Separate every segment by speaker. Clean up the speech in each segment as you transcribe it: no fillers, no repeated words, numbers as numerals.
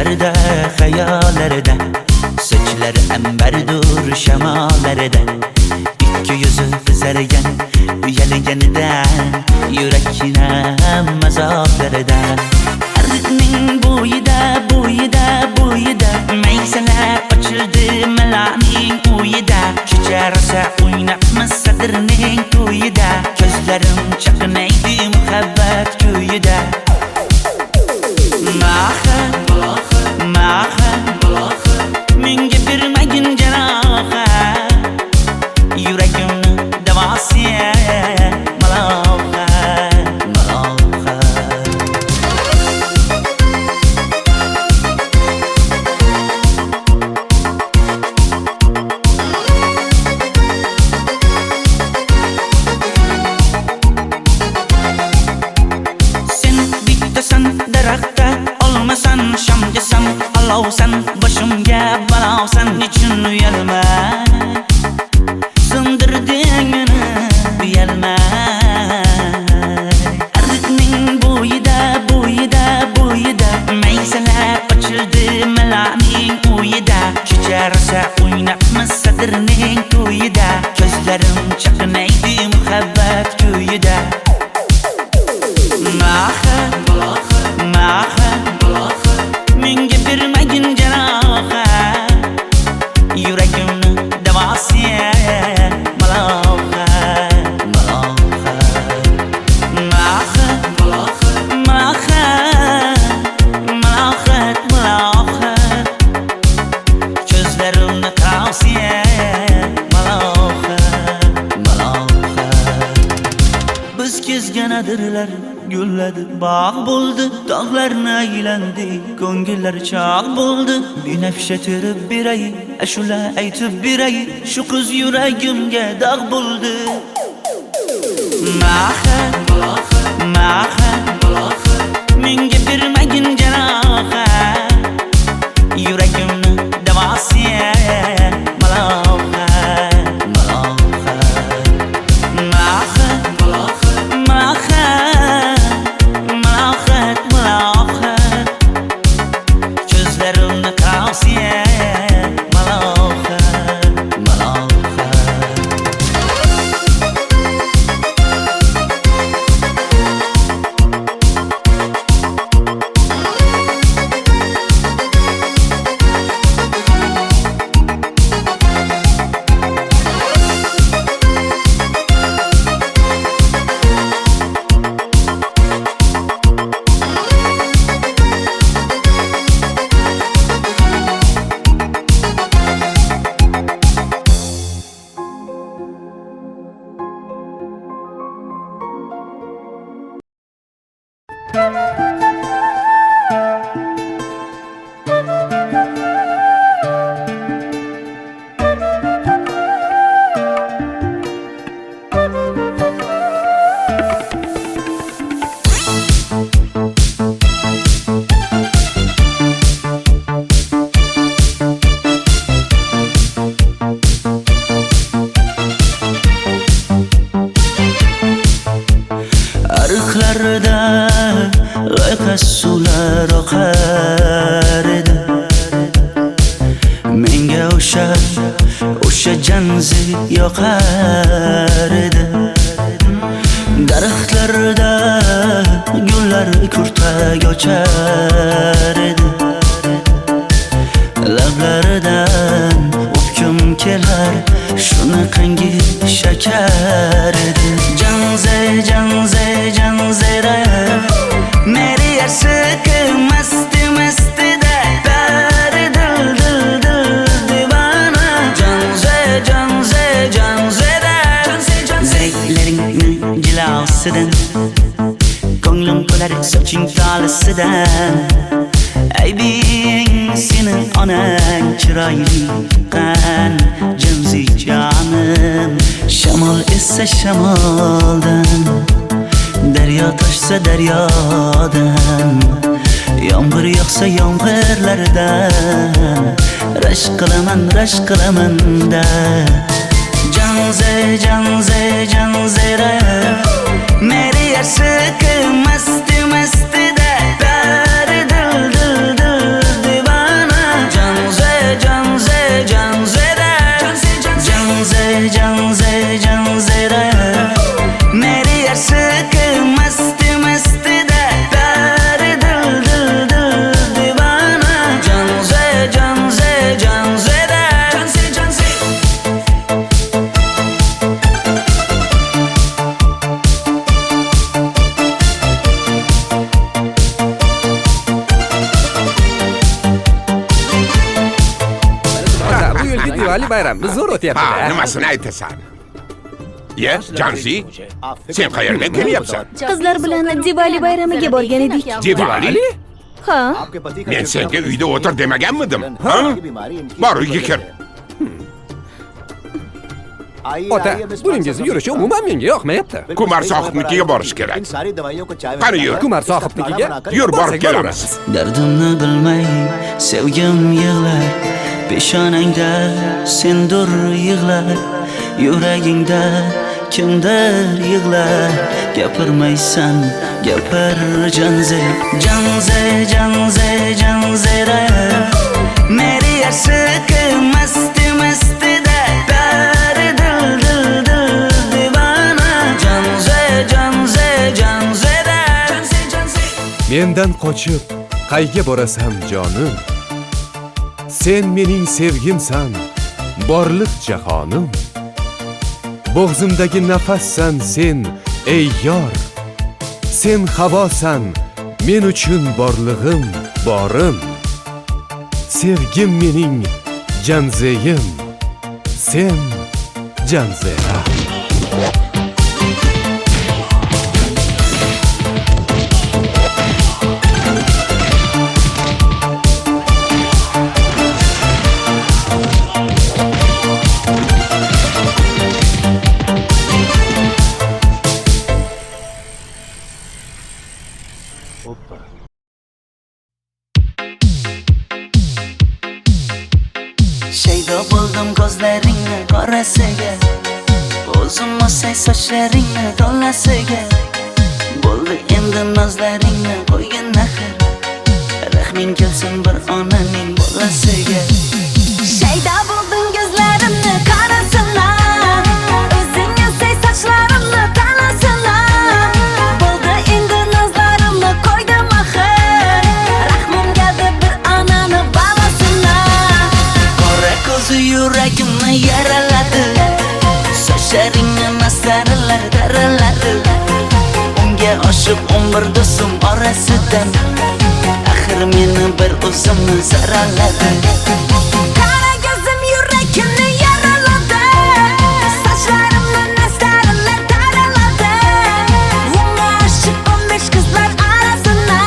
Speaker 1: Düşlerde, hayallarda, saçları emberdur şemalarda. İki yüzü kızargan, uyalganidan, yurakina mazoblarda. Arıqning bo'yida, bo'yida, bo'yida, maysalar ochildi malaning uyida. Kecha rosa o'ynabmiz sadirning to'yida, ko'zlarim chaqnaydi muhabbat kuyida. Maha, maha, menga bermagin janoha, yuragimni davosi maloha, maloha. Sen bittasan daraxtda, olmasan shamgasan, olovsan boshimga balosan. Nechun uyalma, sindirding meni uyalma. Arıqning bo'yida, bo'yida, bo'yida, maysalar ochildi malaning uyida. Kecha rosa o'ynabmiz sadirning to'yida, ko'zlarim chaqnaydi muhabbat kuyida. Maha, maha, menga bermagin janoha, yuragimni davosi maloha, maloha. Maha, maha, malohat, malohat, ko'zlarimni tavsi maloha, maloha. Biz kezgan adirlar gulladi, bog' bo'ldi, tog'larni aylandi, ko'ngillar chog' bo'ldi. Binafsha terib beray, ashula aytib beray, shu qiz yuragimga dog' bo'ldi. Maha, maha, menga bermagin janoha, yuragimni davosi maloha, maloha. Maha, maha, malohat, malohat, ko'zlarimni tavsi maloha, maloha. Arıqlarda loyqa suvlar oqar edi, menga o'sha janzi yoqar edi. Daraxtlarda gullar kurtak ochar edi, lablaridan o'pkim kelar, shunaqangi shakar edi. Janze, janze, janzera, meri yarsiqi masti mastida, bari dil dil dil divana. Janze, janze, janzera, zeylaringni jilosidan, ko'nglim to'lar soching tolisidan. Aybing sening onang chiroyli qan, janzi jonim. Shamol essa shamoldan, daryo toshsa daryodan, yomg'ir yog'sa yomg'irlardan, rashk qilaman da. Janze, janze, janzera, meri yarsiqi masti mastida, bari dil dil dil
Speaker 2: Diwali bayramimiz zo'r
Speaker 3: Ha,
Speaker 2: o'tyapti-da.
Speaker 3: nimasini aytasan? Ye, Janzi, sen qayerdan kelyapsan?
Speaker 4: Qizlar bilan Diwali bayramiga borgan edik.
Speaker 3: Diwali?
Speaker 4: Ha,
Speaker 3: Men senga uyda o'tir demaganmidim? Ha? Bor, uyga kir.
Speaker 2: Ota, buningizni yurishi umuman menga yoqmayapti.
Speaker 3: Kumar sohibnikiga borish kerak. Qani yur.
Speaker 2: Kumar sohibnikiga
Speaker 3: Yur, borib
Speaker 2: borsak
Speaker 3: kelamiz.
Speaker 1: Dardimni bilmay sevgim yig'lar, peshonangda sendur yig'lar, yuragingda kimdir yig'lar. Gapirmaysan, gapir Janze, Janze, Janze, Janzera. Meri aşık masti masti da pari dil dil dil divana. Janze, Janze, Janzera. Janze, Janze.
Speaker 5: Mendan qochib qayga borasan jonim? Sen mening sevgimsan, borliq jahonim. Bo'g'zimdagi nafassan sen, ey yor. Sen havosan, men uchun borlig'im, borim. Sevgim mening Janzeyim, sen Janzera.
Speaker 1: Shaydo bo'ldim ko'zlaringni qorasiga, o'zim o'say sochlaringni to'lasiga. Bo'ldi endi nozlaringni qo'ygan naxir, rahming kelsin bir onaning bolasiga.
Speaker 4: shayda bo'lding ko'zlarimni qarasana, o'zing yasay sochlarimni tanasana. Bo'ldi endi nazlarimni qo'ydim axir, rahmim keldi bir onani bolasina.
Speaker 1: Qora ko'zi yuragimni yaraladi, sochlaringni mastarlar daraladi. Unga oshiq 11 do'stim orasidan, axir meni bir o'zimni zaraladi.
Speaker 4: Qara ko'zim yuragimni yaraladi, sochlarimni nastarlar taraladi. Unga oshiq 15 qizlar arasina,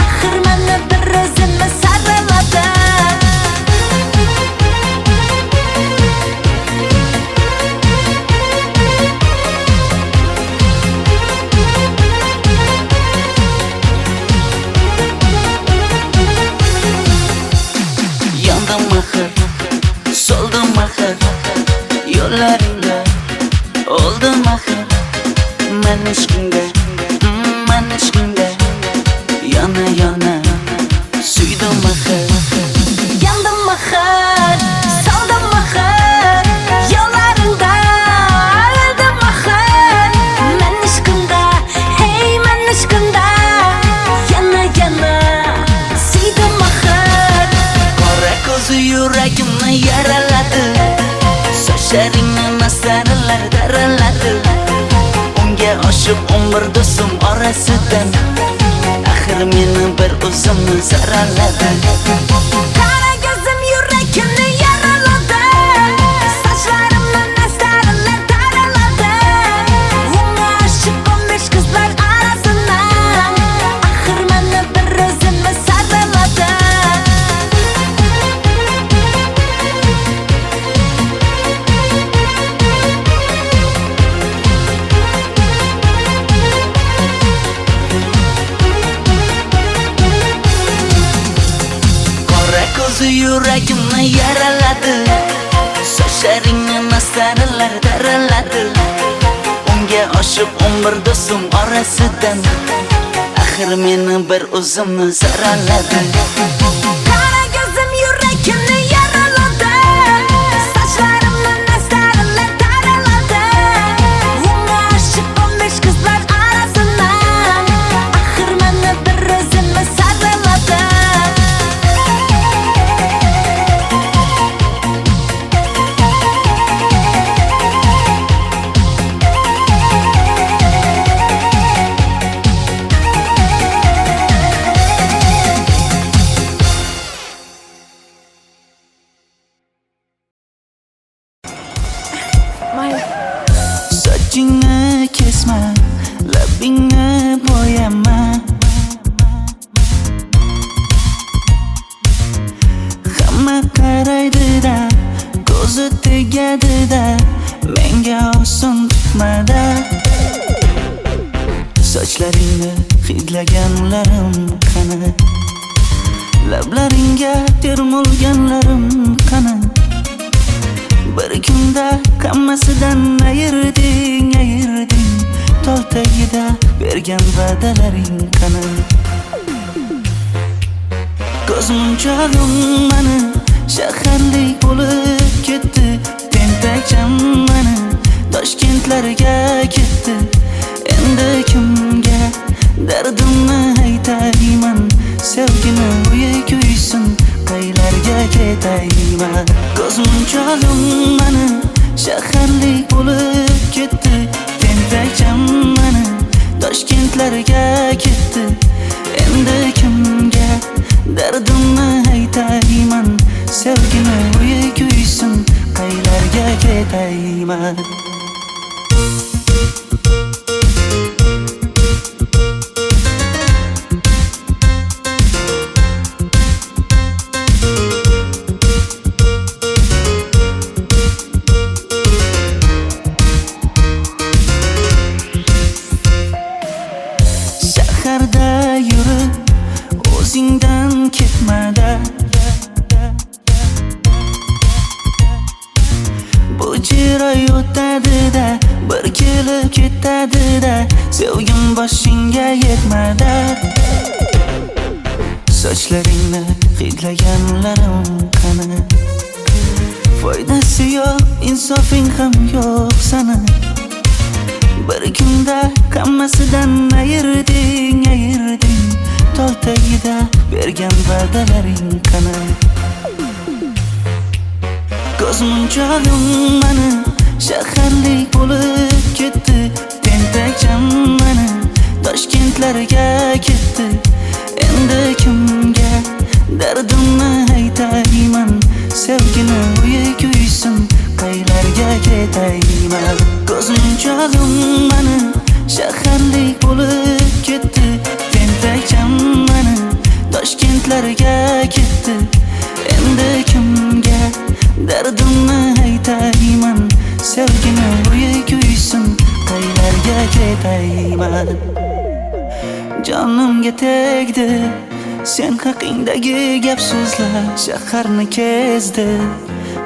Speaker 4: axir meni bir o'zimni saraladi.
Speaker 1: Yandım axir, soldim axir, yo'llaringda oldim axir. Men ishqingda, men ishqingda yana yana suydim axir.
Speaker 4: Yandım axir, soldim axir, yo'llaringda oldim axir. Men ishqimda, hey men ishqimda yana yana suydim axir.
Speaker 1: Qora ko'zi yuragimni yaraladi, sochlaringni mastarlar daraladi. Unga oshiq 11 do'stim orasidan, axir meni bir o'zimni zaraladi.
Speaker 4: Qara ko'zim yuragimni yaraladi, sochlarimni nastarlar taraladi. Unga oshiq 15 qizlar arasina, axir meni bir o'zimni saraladi.
Speaker 1: Qora ko'zi yuragimni yaraladi, sochlaringni mastarlar daraladi. Unga oshiq 11 do'stim orasidan, axir meni bir o'zimni zaraladi.
Speaker 4: Qara ko'zim yuragimni yaraladi, sochlarimni nastarlar taraladi. Unga oshiq 15 qizlar arasina, axir meni bir o'zimni saraladi.
Speaker 1: Sochlaringni hidlaganlarim qani? Lablaringga termulganlarim qani? Bir kunda hammasidan ayırding Tol tagida bergan va'dalaring qani? Ko'zmunchog'im mani shaharlik bo'lib ketdi. Tentakcham mani Toshkentlarga ketdi. Endi kimga dardimni aytayman? Sevgini uyi kuysin, qaylarga ketayman? Ko'zmunchog'im mani shaharlik bo'lib ketdi. Tentakcham mani Toshkentlarga ketdi. Endi kimga dardimni aytayman? Sevgini uyi kuysin, qaylarga ketayman? Shaharda yurib o'zingdan ketmada, bu jiroy o'tadi-da, bir kelib ketadi-da, sevgim boshingga yetmada. Sochlaringni hidlaganlarim qani? Foydasi yo'q, insofing ham yo'q sana. Bir kunda hammasidan ayırding Tol tagida bergan va'dalaring qani? Ko'zmunchog'im mani shaharlik bo'lib ketdi. Tentakcham mani Toshkentlarga ketdi. Endi kimga dardimni aytayman? Sevgini uyi kuysin, qaylarga ketayman? Ko'zmunchog'im mani shaharlik bo'lib ketdi. Tentakcham mani Toshkentlarga ketdi. Endi kimga dardimni aytayman? Sevgini uyi kuysin, qaylarga ketayman? Jonimga tegdi sen haqingdagi gap so'zlar, shaharni kezdi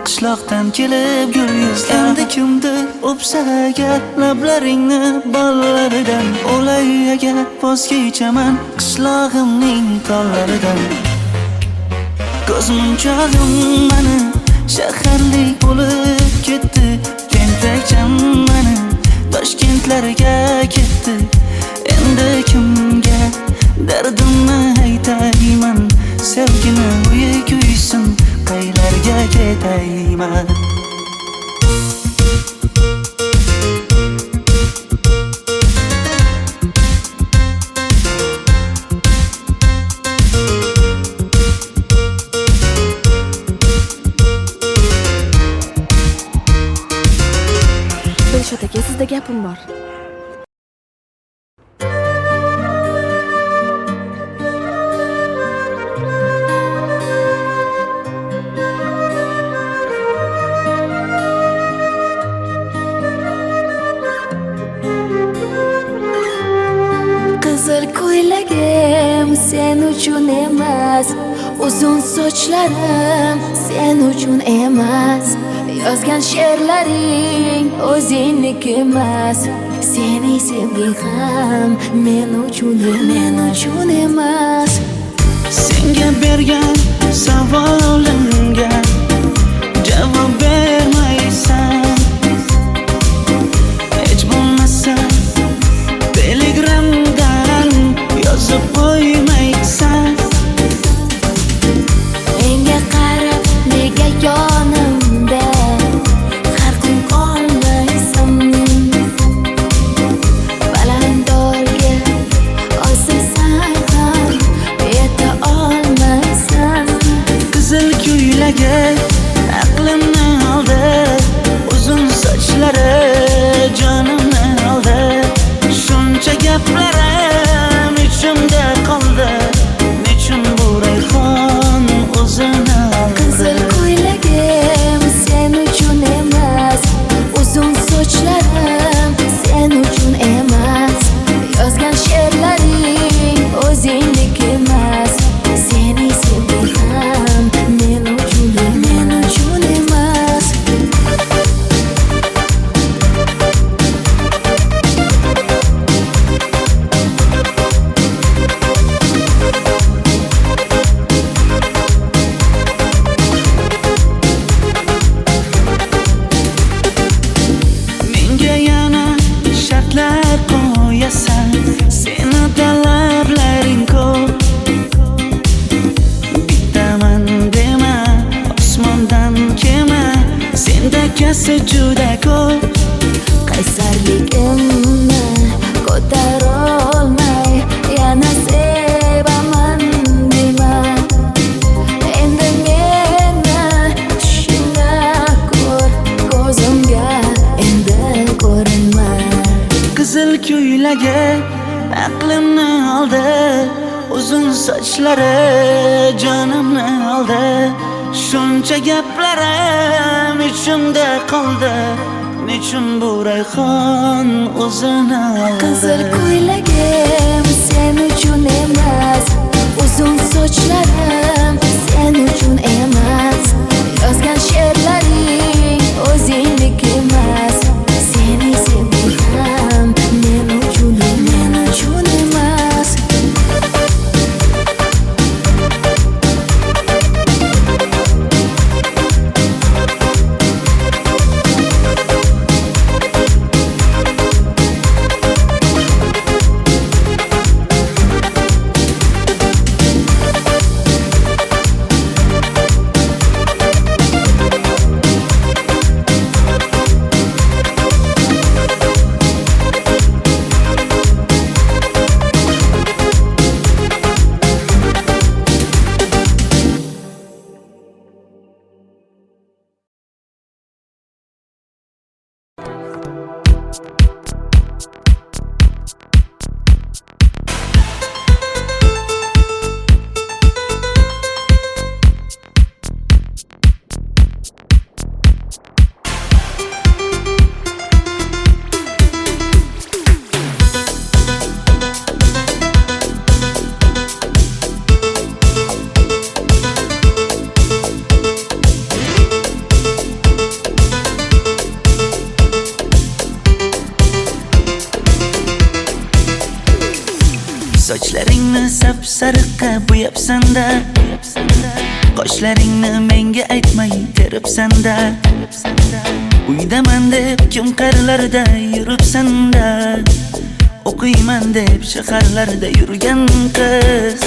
Speaker 1: qishloqdan kelib gul yuzlar. Endi kimdir o'psa agar lablaringni bollaridan, o'lay agar voz kechaman qishlog'imning tollaridan. Ko'zmunchog'im mani shaharlik bo'lib ketdi. Tentakcham mani Toshkentlarga ketdi. Endi kimga dardimni aytayman? Sevgini uyi kuysin, qaylarga ketayman?
Speaker 6: Dilshod aka, sizda gapim bor.
Speaker 4: Qizil ko'ylagim sen uchun emas, uzun sochlarim sen uchun emas, yozgan she'rlaring o'zingniki emas, sening sevging ham men uchun emas.
Speaker 1: Senga bergan savolimga javob bermaysan. Hech bo'lmasa Telegramdan yozib qo'ymaysan.
Speaker 4: Menga qarab nega yonimda har kun qolmaysan? Balandorga osilsang ham yeta olmaysan.
Speaker 1: Qizil ko'ylagi aqlimni oldi. esa juda ko'p.
Speaker 4: qaysarligimni ko'tarolmay yana sevaman dema. Endi meni tushingda ko'r, ko'zimga endi ko'rinma.
Speaker 1: Qizil ko'ylagi aqlimni oldi, uzun sochlari jonimni oldi. Shuncha gaplarim ichimda qoldi, nechun bu rayhon o'zini oldi.
Speaker 4: Qizil ko'ylagim sen uchun emas, uzun sochlarim sen uchun emas. Yozgan she'rlaring o'zingdek emas. Seni sevdim men uchun emas.
Speaker 1: Sochlaringni sap-sariqqa bo'yabsan-da, qoshlaringni menga aytmay teribsan-da. Uydaman deb kim qarlarda yuribsan-da, o'qiyman deb shaharlarda yurgan qiz.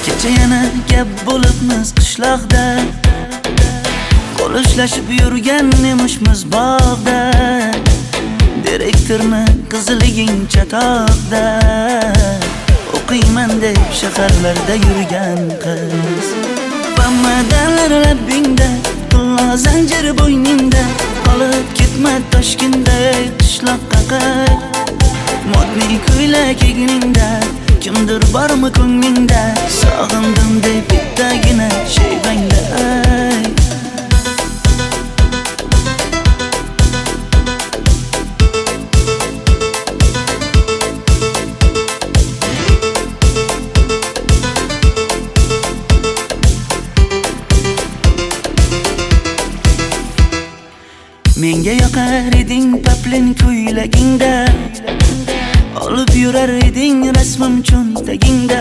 Speaker 1: Kecha yana gap bo'libmiz qishloqda, qo'l ushlashib yurgan emishmiz bog'da. Direktorni qiziliging chatoqda, o'qiyman deb shaharlarda yurgan qiz. Bamadanlar labbingda, tilla zanjir bo'yningda, qolib ketma Toshkentda qishloqqa qayt. Modniy ko'ylak egningda, kimdir bormi ko'nglingda, sog'indim deb bittagina shevangda ayt. Menga yoqar eding paplin ko'ylagingda, olib yurar eding rasmim cho'ntagingda.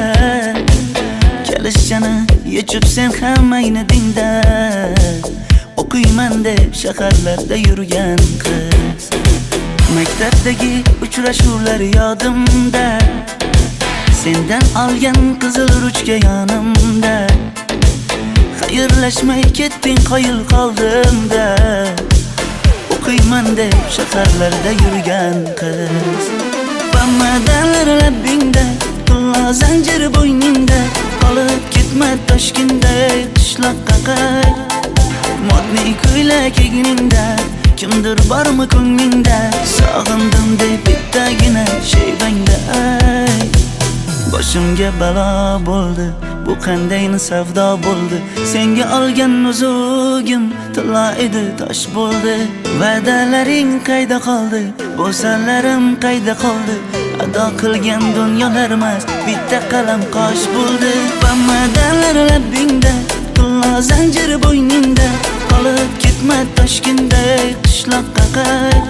Speaker 1: Kalishchani yechib sen ham aynadingda, o'qiyman deb shaharlarda yurgan qiz. Maktabdagi uchrashuvlar yodimda, sendan olgan qizil ruchka yonimda. Xayrlashmay ketding qoyil qoldimda, o'qiyman deb shaharlarda yurgan qiz. Bamadanlar labbingda, tilla zanjir bo'yningda, qolib ketma Toshkentda qishloqqa qayt. Modniy ko'ylak egningda, kimdir bormi ko'nglingda, sog'indim deb bittagina shevangda ayt. Boshimga balo bo'ldi, bu qanday savdo bo'ldi. Senga olgan nuzugim tilla edi, tosh bo'ldi. Va'dalaring qayda qoldi, bo'salarim qayda qoldi. Ado qilgan dunyolar emas, bitta qalam qosh bo'ldi. Bamadanlar labbingda, tilla zanjir bo'yningda, qolib ketma Toshkentda qishloqqa qayt.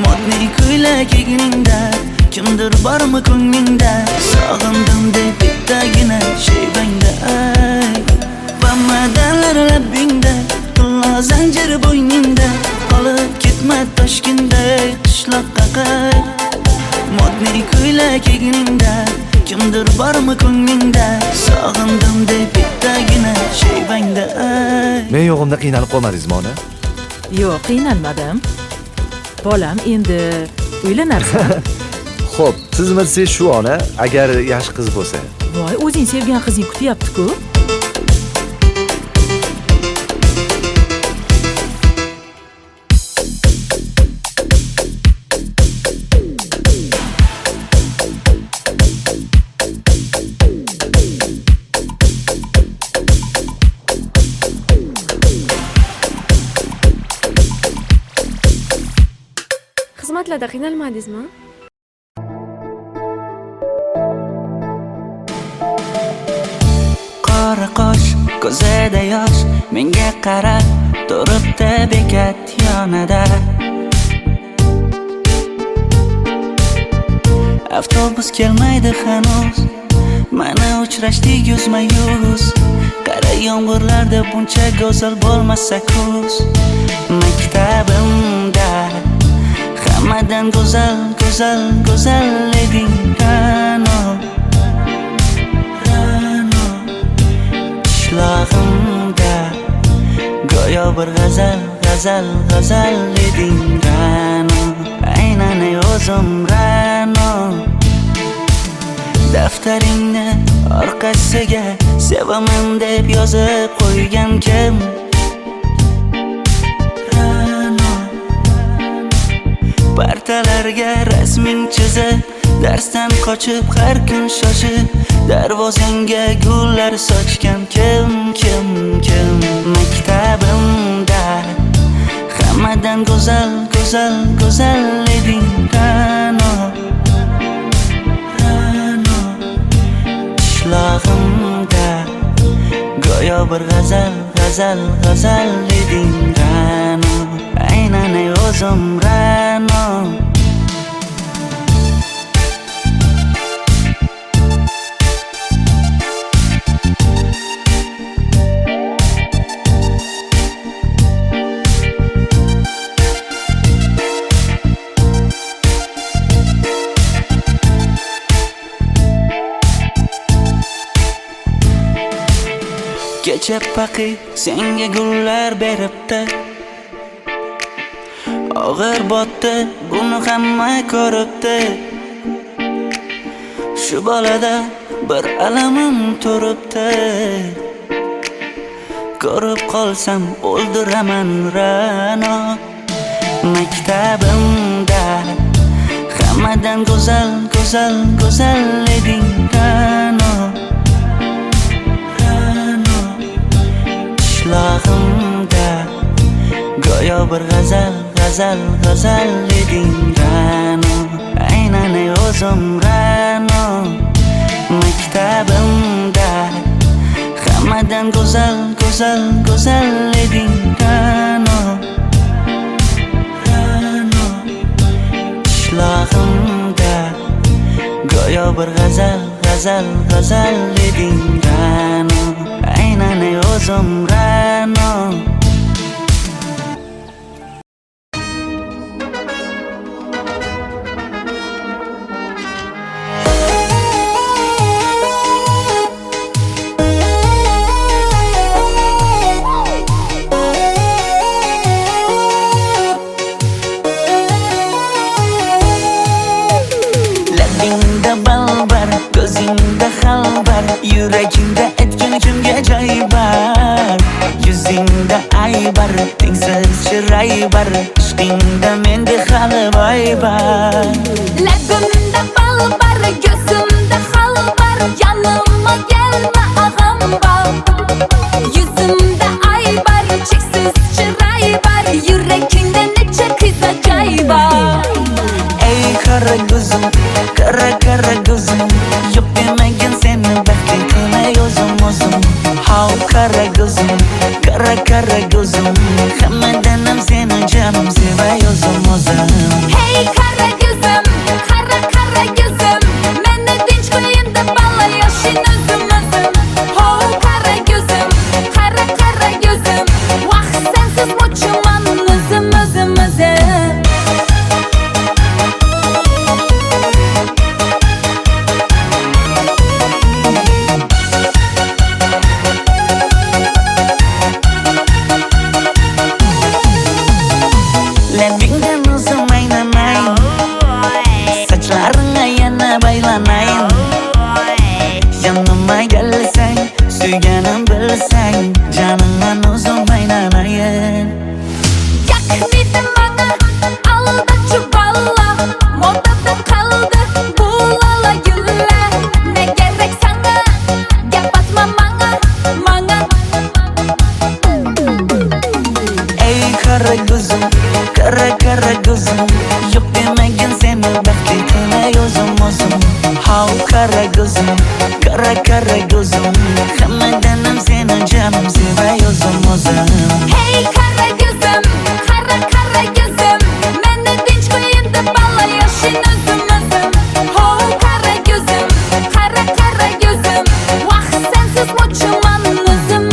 Speaker 1: Modniy ko'ylak egningda, kimdir bormi ko'nglingda, sog'indim deb bittagina shevangda ayt. Bamadanlar labbingda, tilla zanjir bo'yningda, qolib ketma Toshkentda qishloqqa qayt. Modniy ko'ylak egningda, kimdir bormi ko'nglingda, sog'indim deb bittagina shevangda ayt.
Speaker 6: Men yo'g'imda qiynalib qolmadingizmi ona? Yo'q, qiynalmadim. Bolam, endi uylanarsan.
Speaker 7: Xo'p, siz shu ona agar yaxshi qiz bo'lsa.
Speaker 6: Voy, o'zing sevgan qizing kutyapti-ku.
Speaker 8: Xizmatlarda qiynalmadingizmi?
Speaker 1: Qora qosh, ko'zida yosh, menga qarab turibdi bekat yonida. Avtobus kelmaydi hanuz, mana uchrashdik yuzma-yuz. Qara yomg'irlarda buncha go'zal bo'lmasa kuz. Maktabimda hammadan go'zal, go'zal, go'zal eding Ra'no. Qishlog'imda go'yo bir g'azal, g'azal, g'azal eding Ra'no. Aynan o'zim Ra'no. Daftaringni orqasiga sevaman deb yozib qo'ygan kim? Partalarga rasming chizib, darsdan qochib har kun shoshib, darvozangga gullar sochgan kim? Maktabimda hammadan go'zal, go'zal, go'zal eding Ra'no. Qishlog'imda go'yo bir g'azal, g'azal, g'azal eding Ra'no. Aynan o'zim Ra'no. Kecha paqi senga gullar beribdi, og'ir botdi, buni hamma ko'ribdi. Shu bolada bir alamim turibdi, ko'rib qolsam o'ldiraman Ra'no. Maktabimda hammadan go'zal, go'zal, go'zal eding Ra'no. Qishlog'imda go'yo bir g'azal, g'azal, g'azal eding Ra'no. Aynan o'zim Ra'no. Maktabimda hammadan go'zal, go'zal, go'zal eding Ra'no. Qishlog'imda go'yo bir g'azal, g'azal, g'azal eding Ra'no. Aynan o'zim Ra'no. Labingda balbar, ko'zingda xalbar, yuragingda etgan kimga joy bar. Yuzingda aybar, tengsiz chiray bar, ishqingda menda hali boy bar.
Speaker 4: Labimda balbar, ko'zimda xalbar, yanıma gelme ağam bal. Yuzimda aybar, cheksiz chiray bar, yuragingda necha qiza joy bar.
Speaker 1: Ey qara ko'zim, qara qara ko'zim, yo'q demagan seni baxtli qilay o'zim. Hav qara ko'zim, qara qara ko'zim, hammadan ham seni jonim sevay o'zim.
Speaker 4: Hey qara ko'zim, qara qara ko'zim, meni tinch qo'yinda balla yoshing o'zim. Hav qara ko'zim, qara qara ko'zim, vaqt sensiz mo'chiman o'zim.
Speaker 1: Kara kara gözüm Hammadanam seni canım sevay o'zim
Speaker 4: Hey kara gözüm, kara kara gözüm Meni tinch qo'yin deb balla yashin o'zim Ho kara gözüm, kara kara gözüm Vaqt sensiz mo'chiman o'zim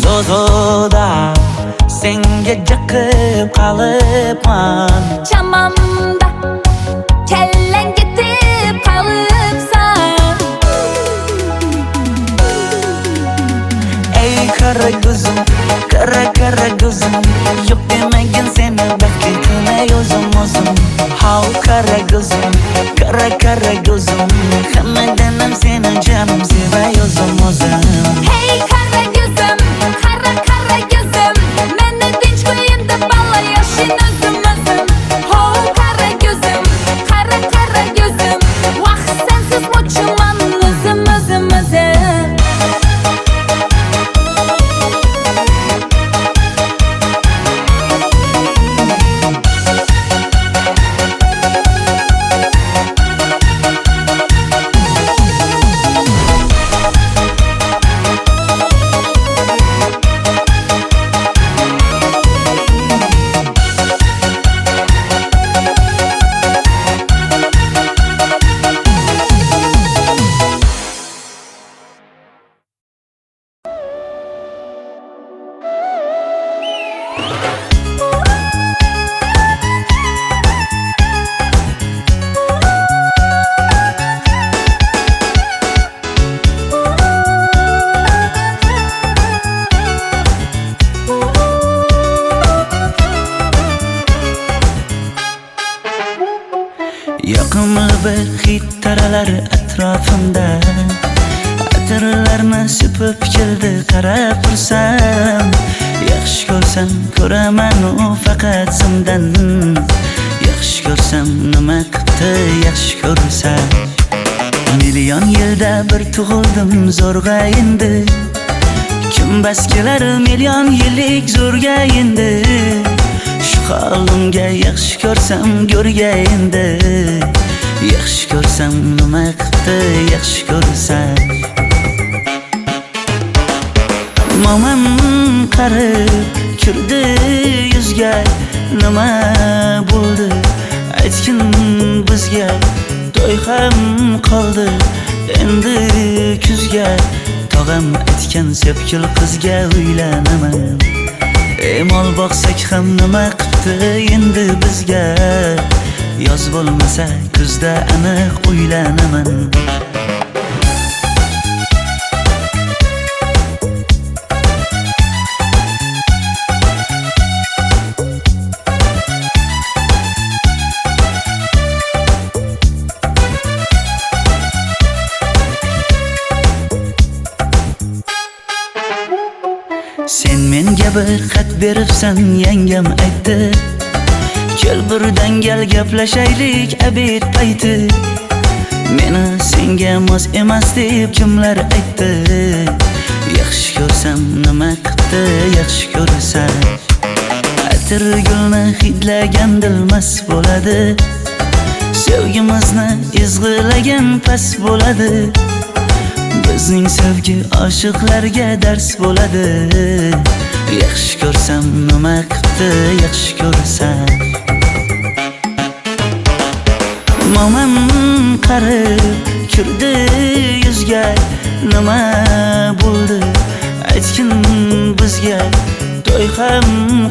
Speaker 1: Zozoda senga jiqib qolibman
Speaker 4: Chamamda kellang ketib qolibsan
Speaker 1: Ey kara gözüm kara kara gözüm Yok demagin seni baxtli qilay o'zim How kara gözüm kara gözüm Hammadanam seni canım sevay o'zim
Speaker 4: Hey kara gözüm, kara kara gözüm Meni tinch qo'yin deb balla yashin o'zim Ho kara gözüm, kara kara gözüm Vaqt sensiz mo'chiman o'zim
Speaker 1: Yoqimli bir hid taralar atrofimda Atirlarni sepib keldi qarab tursam Yaxshi ko'rsam ko'raman u faqat simdan Yaxshi ko'rsam nima qildi yaxshi ko'rsam Million yilda bir tug'ildim zo'rg'a endi Kim bas kelar million yillik zo'rga endi Shu holimga yaxshi ko'rsam go'rga endi Yaxshi ko'rsam nima qildi yaxshi ko'rsam Momam qarib kirdi yuzga Nima bo'ldi aytgin bizga To'y ham qoldi endi kuzga Tog'am aytgan sepkil qizga uylanaman Mol boqsak ham nima qildi endi bizga Yoz bo'lmasa kuzda aniq uylanaman Sen menga bir xat beribsan yangam aytdi Kel birdan gal gaplashaylik abid payti Meni senga mos emas deb kimlar aytdi Yaxshi ko'rsam nima qildi yaxshi ko'rsam Atir gulni hidlagan dilmas bo'ladi Sevgimizni izg'ilagan pas bo'ladi Bizning sevgi oshiqlarga dars bo'ladi Yaxshi ko'rsam nima qildi yaxshi ko'rsam Momam qarib kirdi yuzga Nima bo'ldi aytgin bizga To'y ham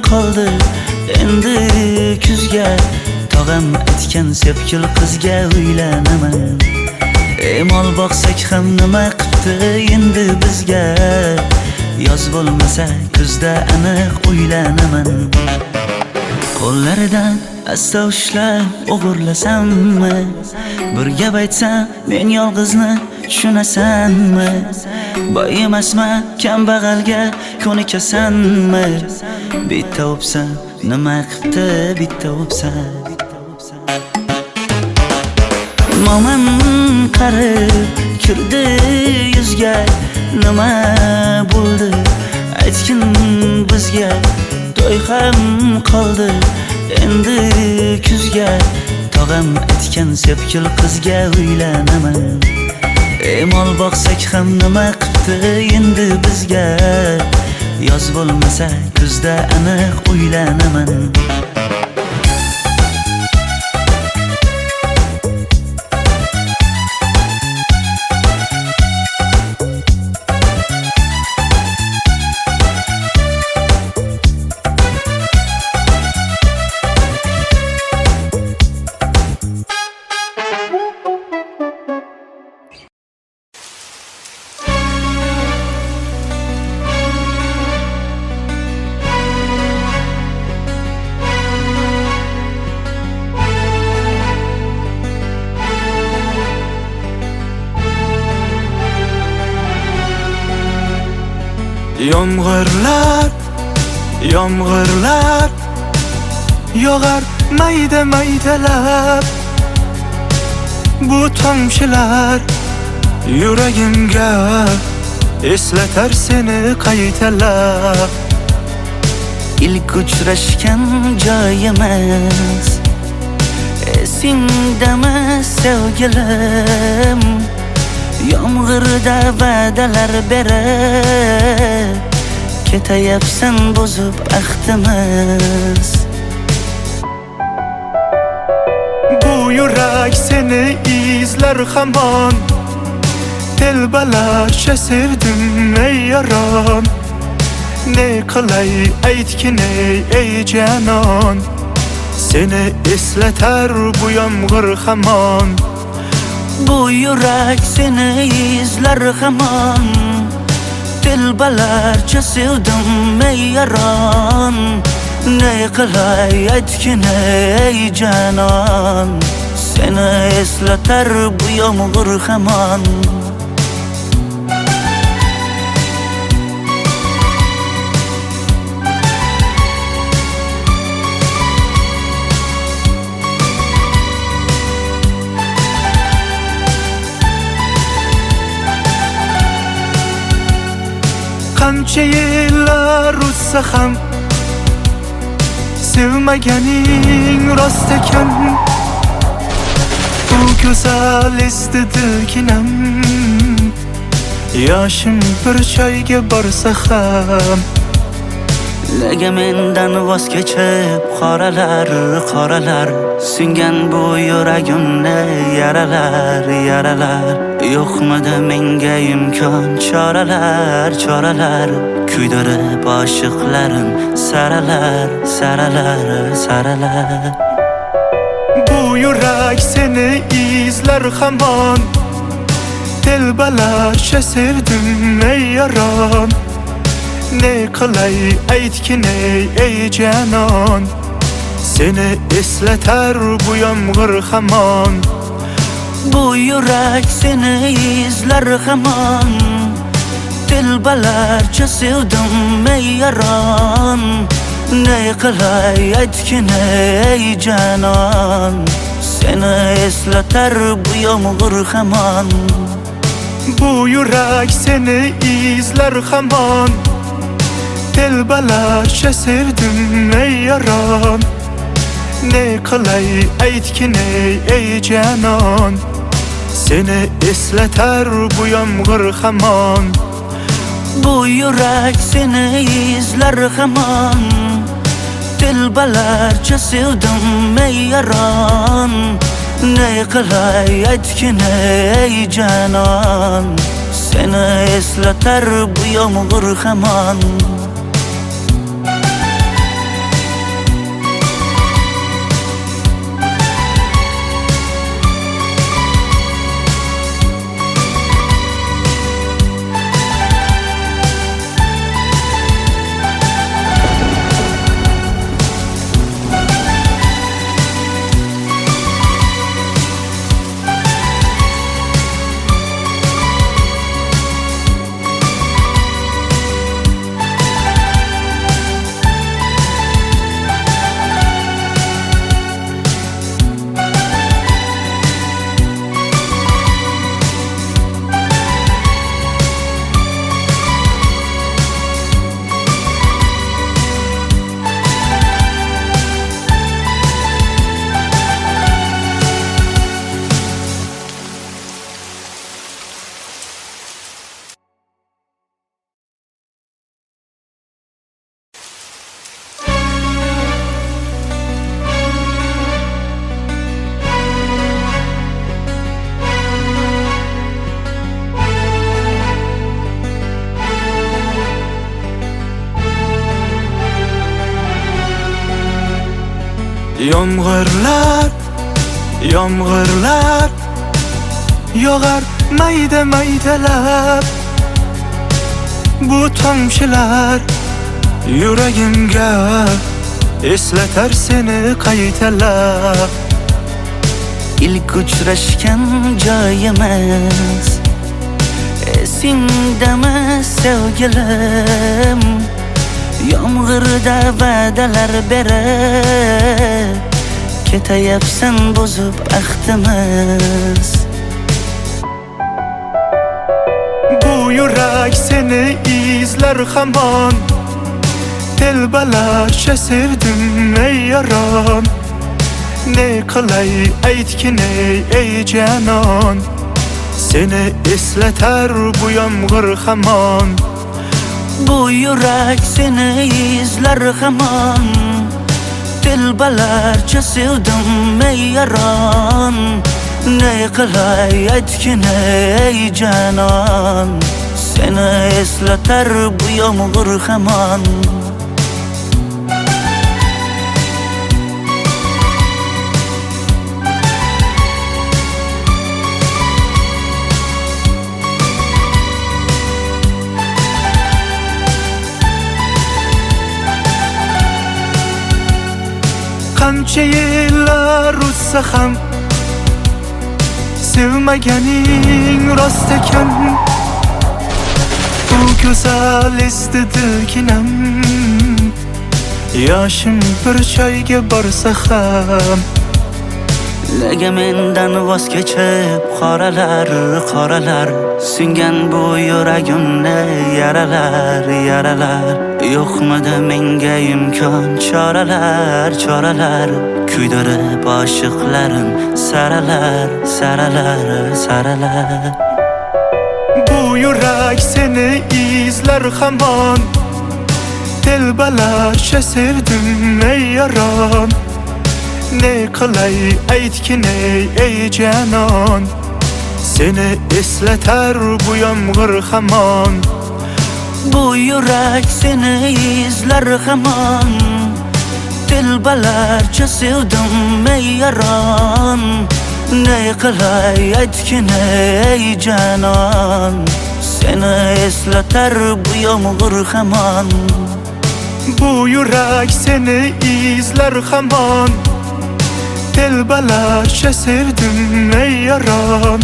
Speaker 1: qoldi endi kuzga Tog'am aytgan sepkil qizga uylanaman Mol boqsak ham nima qildi endi bizga Yoz bo'lmasa kuzda aniq uylanaman Qo'llaridan asta ushlab o'g'irlasammi Bir gap aytsam men yolg'izni tushunasanmi Boy emasman kambag'alga ko'nikasanmi Bitta o'psam nima qildi bitta o'psam Mo'min qarib kirdi yuzga, nima bo'ldi aytgin bizga. To'y ham qoldi endi kuzga, tog'am aytgan sepkil qizga uylanaman. Mol boqsak ham nima qipti endi bizga, yoz bo'lmasa kuzda aniq uylanaman.
Speaker 9: Yomg'irlar, yomg'irlar yog'ar mayda maydalab. Bu tomchilar yuragimga eslatar seni qaytalab.
Speaker 1: İlk uchrashgan joyimiz esingdami sevgilim? Yomg'irda va'dalar berib ketayapsan bozib ahdimiz.
Speaker 9: Bu yurak seni izler hamon, telbalarcha sevdim ey yaron. Ne qilay aytgin ey canon, seni eslatar bu yomg'ir hamon.
Speaker 1: Bu yurak seni izler hamon, telbalarcha sevdim ey yaron. Ne qilay aytgin ey canon, seni eslatar bu yomg'ir hamon.
Speaker 9: Qancha yillar o'tsa ham sevmaganing rost ekan. Bu go'zal esdi dilginam, yoshim bir joyga borsa ham.
Speaker 1: Nega mendan voz kechib qoralar, qoralar singan bu yuragimni yaralar, yaralar. Yo'qmidi menga imkon choralar, choralar kuydirib oshiqlarim saralar, saralar, saralar.
Speaker 9: Bu yurak seni izler hamon, telbalarcha sevdim ey yaron. Ne qilay aytgin ey canon, seni eslatar bu yomg'ir hamon.
Speaker 1: Bu yurak seni izler hamon, telbalarcha sevdim ey yaron. Ne qilay aytgin ey canon, seni eslatar bu yomg'ir hamon.
Speaker 9: Bu yurak seni izler hamon, telbalarcha sevdim ey yaron. Ne qilay aytgin ey canon, seni eslatar bu yomg'ir hamon.
Speaker 1: Bu yurak seni izler hamon, telbalarcha sevdim ey yaron. Ne qilay aytgin ey canon, seni eslatar bu yomg'ir hamon.
Speaker 9: Yomg'irlar, yomg'irlar yog'ar mayda maydalab. Bu tomchilar yuragimga eslatar seni qaytalab.
Speaker 1: İlk uçraşgan joyimiz esingdami sevgilim? Yomg'irda va'dalar berib ketayapsan bozib ahdimiz.
Speaker 9: Bu yurak seni izler hamon. Telbalarcha sevdim ey yaron. Ne qilay aytgin ey canon. Seni eslatar bu yomg'ir hamon.
Speaker 1: Bu yurak seni izler hamon. Telbalarcha sevdim ey yaron. Ne qilay aytgin ey canon. Seni eslatar bu yomg'ir hamon.
Speaker 9: Qancha yillar o'tsa ham sevmaganing rost ekan. Bu go'zal esdi dilginam. Yoshim bir joyga borsa ham
Speaker 1: Nega mendan voz kechib qoralar, qoralar singan bu yuragimni yaralar, yaralar. Yo'qmidi menga imkon choralar, choralar kuydirib oshiqlarim saralar, saralar, saralar.
Speaker 9: Bu yurak seni izler hamon. Telbalarcha sevdim ey yaron. Ne qilay aytgin ey canon. Seni eslatar bu yomg'ir hamon.
Speaker 1: Bu yurak seni izler hamon. Telbalarcha sevdim ey yaron. Ne qilay aytgin ey canon. Seni eslatar bu yomg'ir hamon.
Speaker 9: Bu yurak seni izler hamon. Telbalarcha sevdim ey yaron.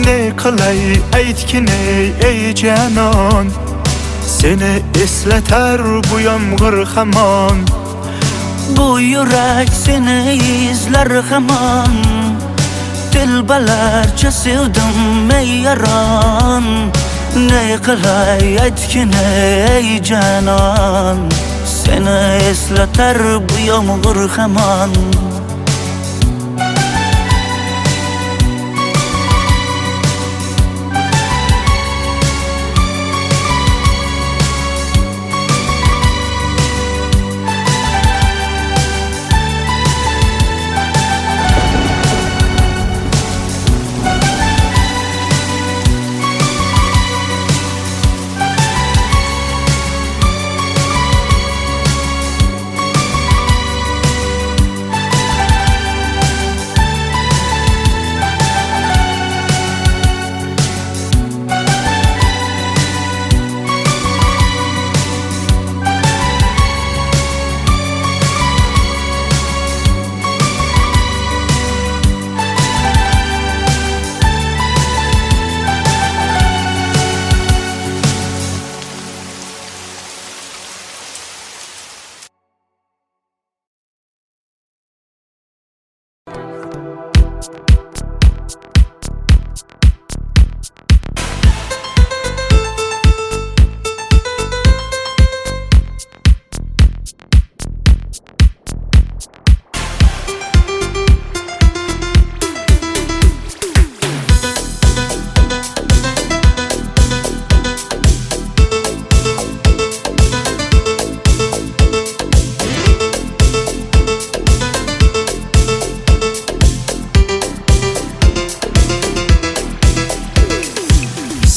Speaker 9: Ne qilay aytgin ey canon. Seni eslatar bu yomg'ir hamon.
Speaker 1: Bu yurak seni izler hamon. Telbalarcha sevdim ey yaron. Ne qilay aytgin ey canon. Seni eslatar bu yomg'ir hamon.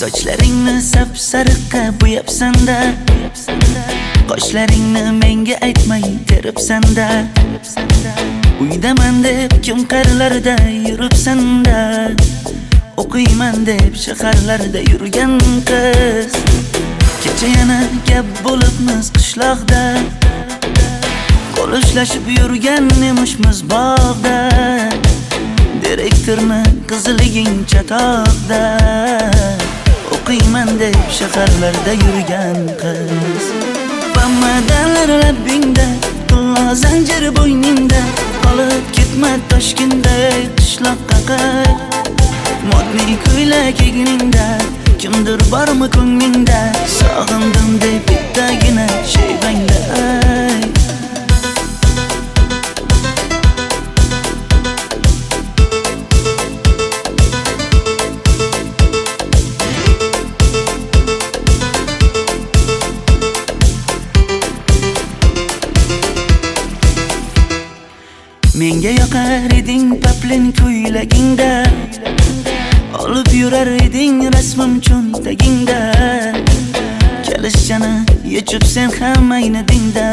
Speaker 1: Sochlaringni sapsariqqa bo'yabsan-da, qoshlaringni menga aytmay teribsan-da. Uydaman deb kim qirlarda yuribsan-da, o'qiyman deb shaharlarda yurgan qiz. Kecha yana gap bo'libmiz qishloqda, qo'l ushlashib yurgan emishmiz bog'da. Direktorni qiziliging chatoqda, o'qiyman deb shaharlarda yurgan qiz. Bamadalar labbingda, qulla zanjir bo'yningda, qolib ketma Toshkentda qishloqqa qayt. Modniy ko'ylak egningda, kimdir bormi ko'nglingda, sog'indim deb bittagina shevangda ayt. Menga yoqar eding paplin ko'ylagingda, olib yurar eding rasmim cho'ntagingda. Kalishchani yechib sen ham aynadingda,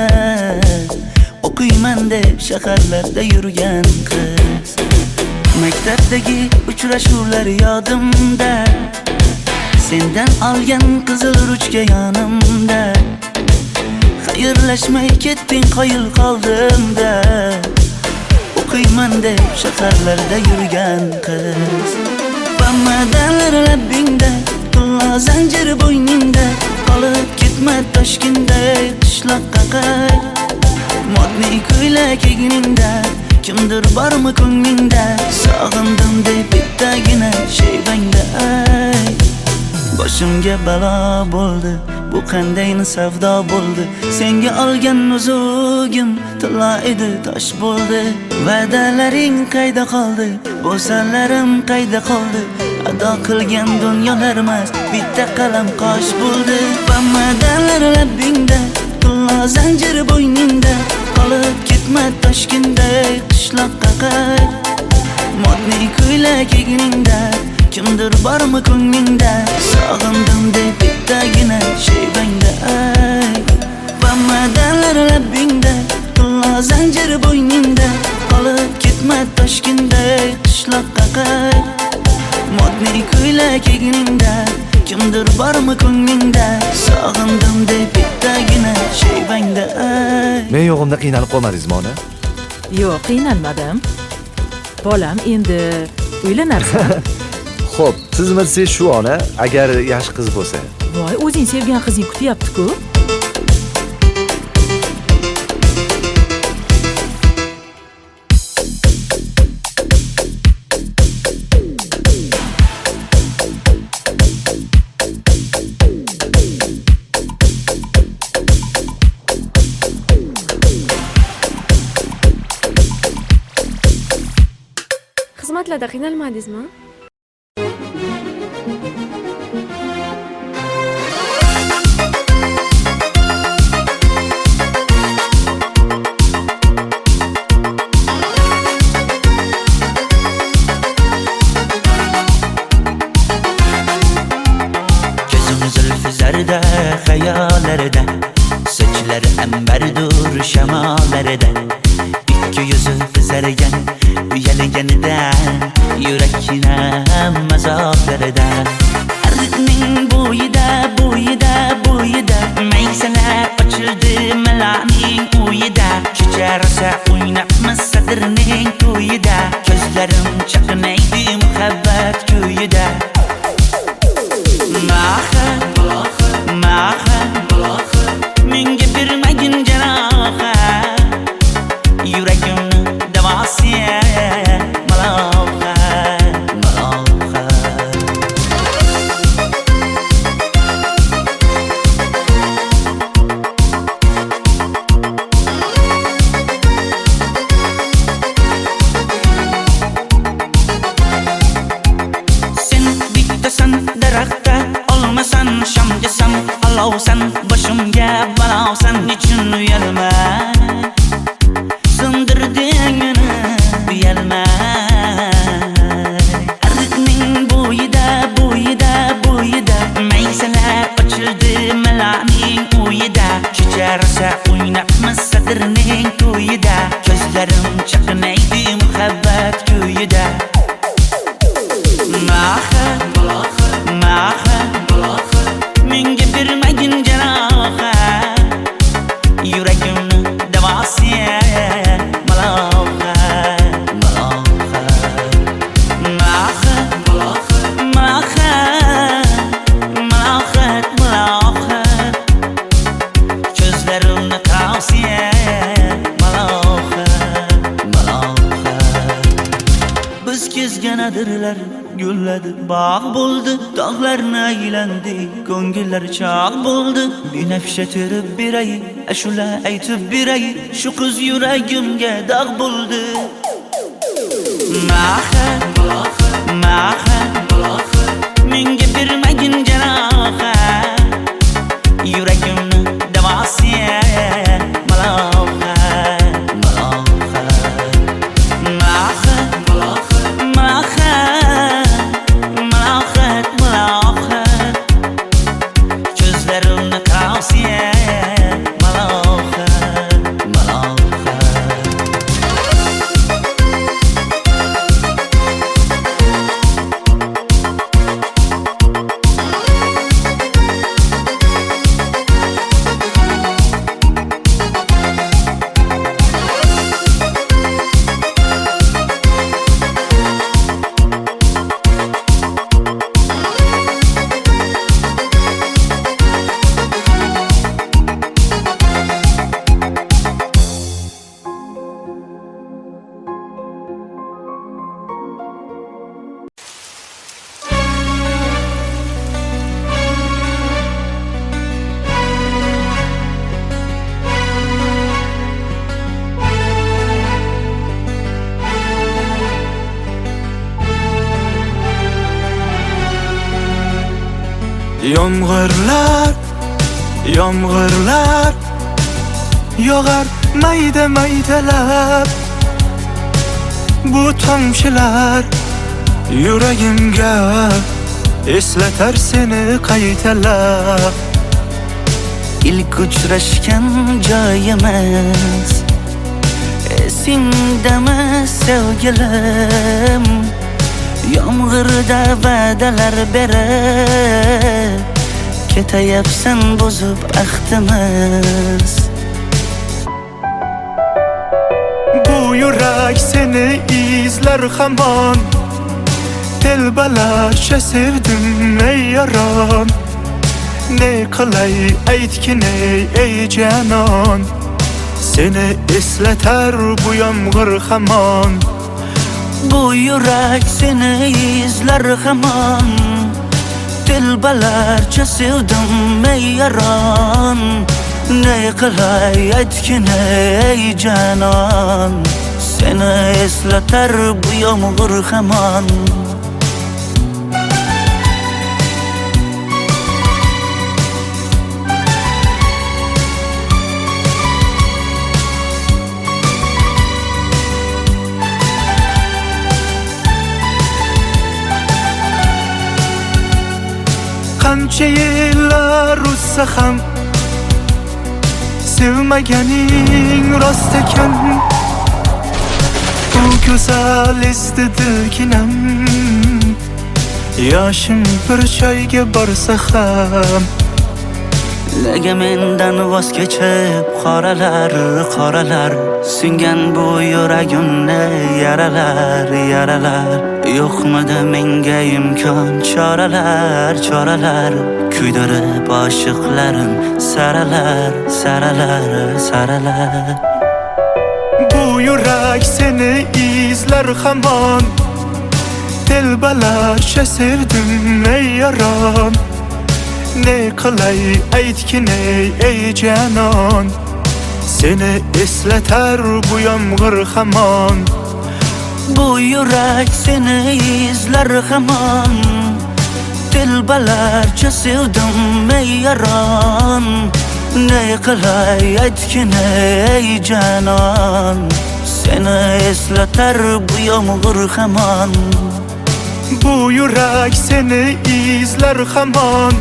Speaker 1: o'qiyman deb shaharlarda yurgan qiz. Maktabdagi uchrashuvlar yodimda, sendan olgan qizil ruchka yonimda. Xayrlashmay ketding qoyil qoldimda, o'qiyman deb shaharlarda yurgan qiz. Bamadalar labbingda, qulla zanjir bo'yningda, qolib ketma Toshkentda qishloqqa qayt. Modniy ko'ylak egningda, kimdir bormi ko'nglingda, sog'indim deb bittagina shevangda ayt. Boshimga balo bo'ldi, bu qanday savdo bo'ldi. Senga olgan nuzugim tilla edi, tosh bo'ldi. Va'dalaring qayda qoldi, bo'salarim qayda qoldi. Ado qilgan dunyolar emas, bitta qalam qosh bo'ldi. Bamadalar labbingda, qulla zanjir bo'yningda, qolib ketma Toshkentda qishloqqa qayt. Modniy ko'ylak egningda, kimdir bormi ko'nglingda, sog'indim deb bittagina shevangda ayt. Bamadalar labbingda, qulla zanjir bo'yningda, qolib ketma Toshkentda qishloqqa qayt. Modniy ko'ylak egningda, kimdir bormi ko'nglingda, sog'indim deb bittagina shevangda ayt.
Speaker 7: Men yo'g'imda qiynalib qolmadingizmi ona?
Speaker 6: Yo'q, qiynalmadim. Bolam, endi uylanarsan.
Speaker 7: Xo'p, siz bilsangiz shu ona, agar yaxshi qiz bo'lsa.
Speaker 6: Voy, o'zing sevgan qizing kutyapti-ku.
Speaker 8: Xizmatlarda qiynalmadingizmi?
Speaker 1: Zarda hayallarda, saçları emberdur şamalarda. İki yüzü kızargan, uyalganidan, yurakina mazoklarda. Arıqning bo'yida, bo'yida, bo'yida, maysalar ochildi malaning uyida. Kecharsa o'ynabmiz sadirning to'yida, ko'zlarim chaqnaydi muhabbat ko'yida. Menga bermagin janoha, yuragimni davosi maloha, maloha. Sen bittasan daraxtda, olmasan shamgasan, olovsan boshimga balovsan. Nechun uyalma, sindirding meni uyalma. Arıqning bo'yida, bo'yida, bo'yida, maysalar ochildi malaning uyida. Kecharsa o'ynabmiz sadirning to'yida, ko'zlarim gullar gulladi, bog' bo'ldi, tog'larni aylandi, ko'ngillar chog' bo'ldi. Binafsha terib beray, ashula aytib beray, shu qiz yuragimga dog' bo'ldi. Mahar, mahar, menga bermagin jarohat, yuragimni davosiya malohat, malohat. Mahar, mahar, malohat, malohat, ko'zlarimni qosiya malohat, malohat.
Speaker 9: Yomg'irlar, yomg'irlar yog'ar mayda maydalab. Bu tomchilar yuragimga eslatar seni qaytalab. İlk uchrashgan joyimiz esingdami sevgilim? Yomg'irda va'dalar berib ketayapsan buzib ahdimiz. Bu yurak seni izler hamon, telbalarcha sevdim ey yaron. Ne qilay aytgin ey janon, seni eslatar bu yomg'ir hamon. Bu yurak seni izler hamon, telbalarcha sevdim ey yaron. Ne qilay aytgin ey janon, seni eslatar bu yomg'ir hamon. Qancha yillar o'tsa ham sevmaganing rost ekan. Bu go'zal esdi dilginam, yoshim bir joyga borsa ham. Nega mendan voz kechib qoralar, qoralar singan bu yuragimni yaralar, yaralar. Yo'qmidi menga imkon choralar, choralar kuydirib oshiqlarim saralar, saralar, saralar. Bu yurak seni izler hamon, telbalarcha sevdim ey yaron. Ne qilay aytgin ey janon, seni eslatar bu yomg'ir hamon. Bu yurak seni izler hamon, telbalarcha sevdim ey yaron. Ne qilay aytgin ey janon, seni eslatar bu yomg'ir hamon. Bu yurak seni izler hamon,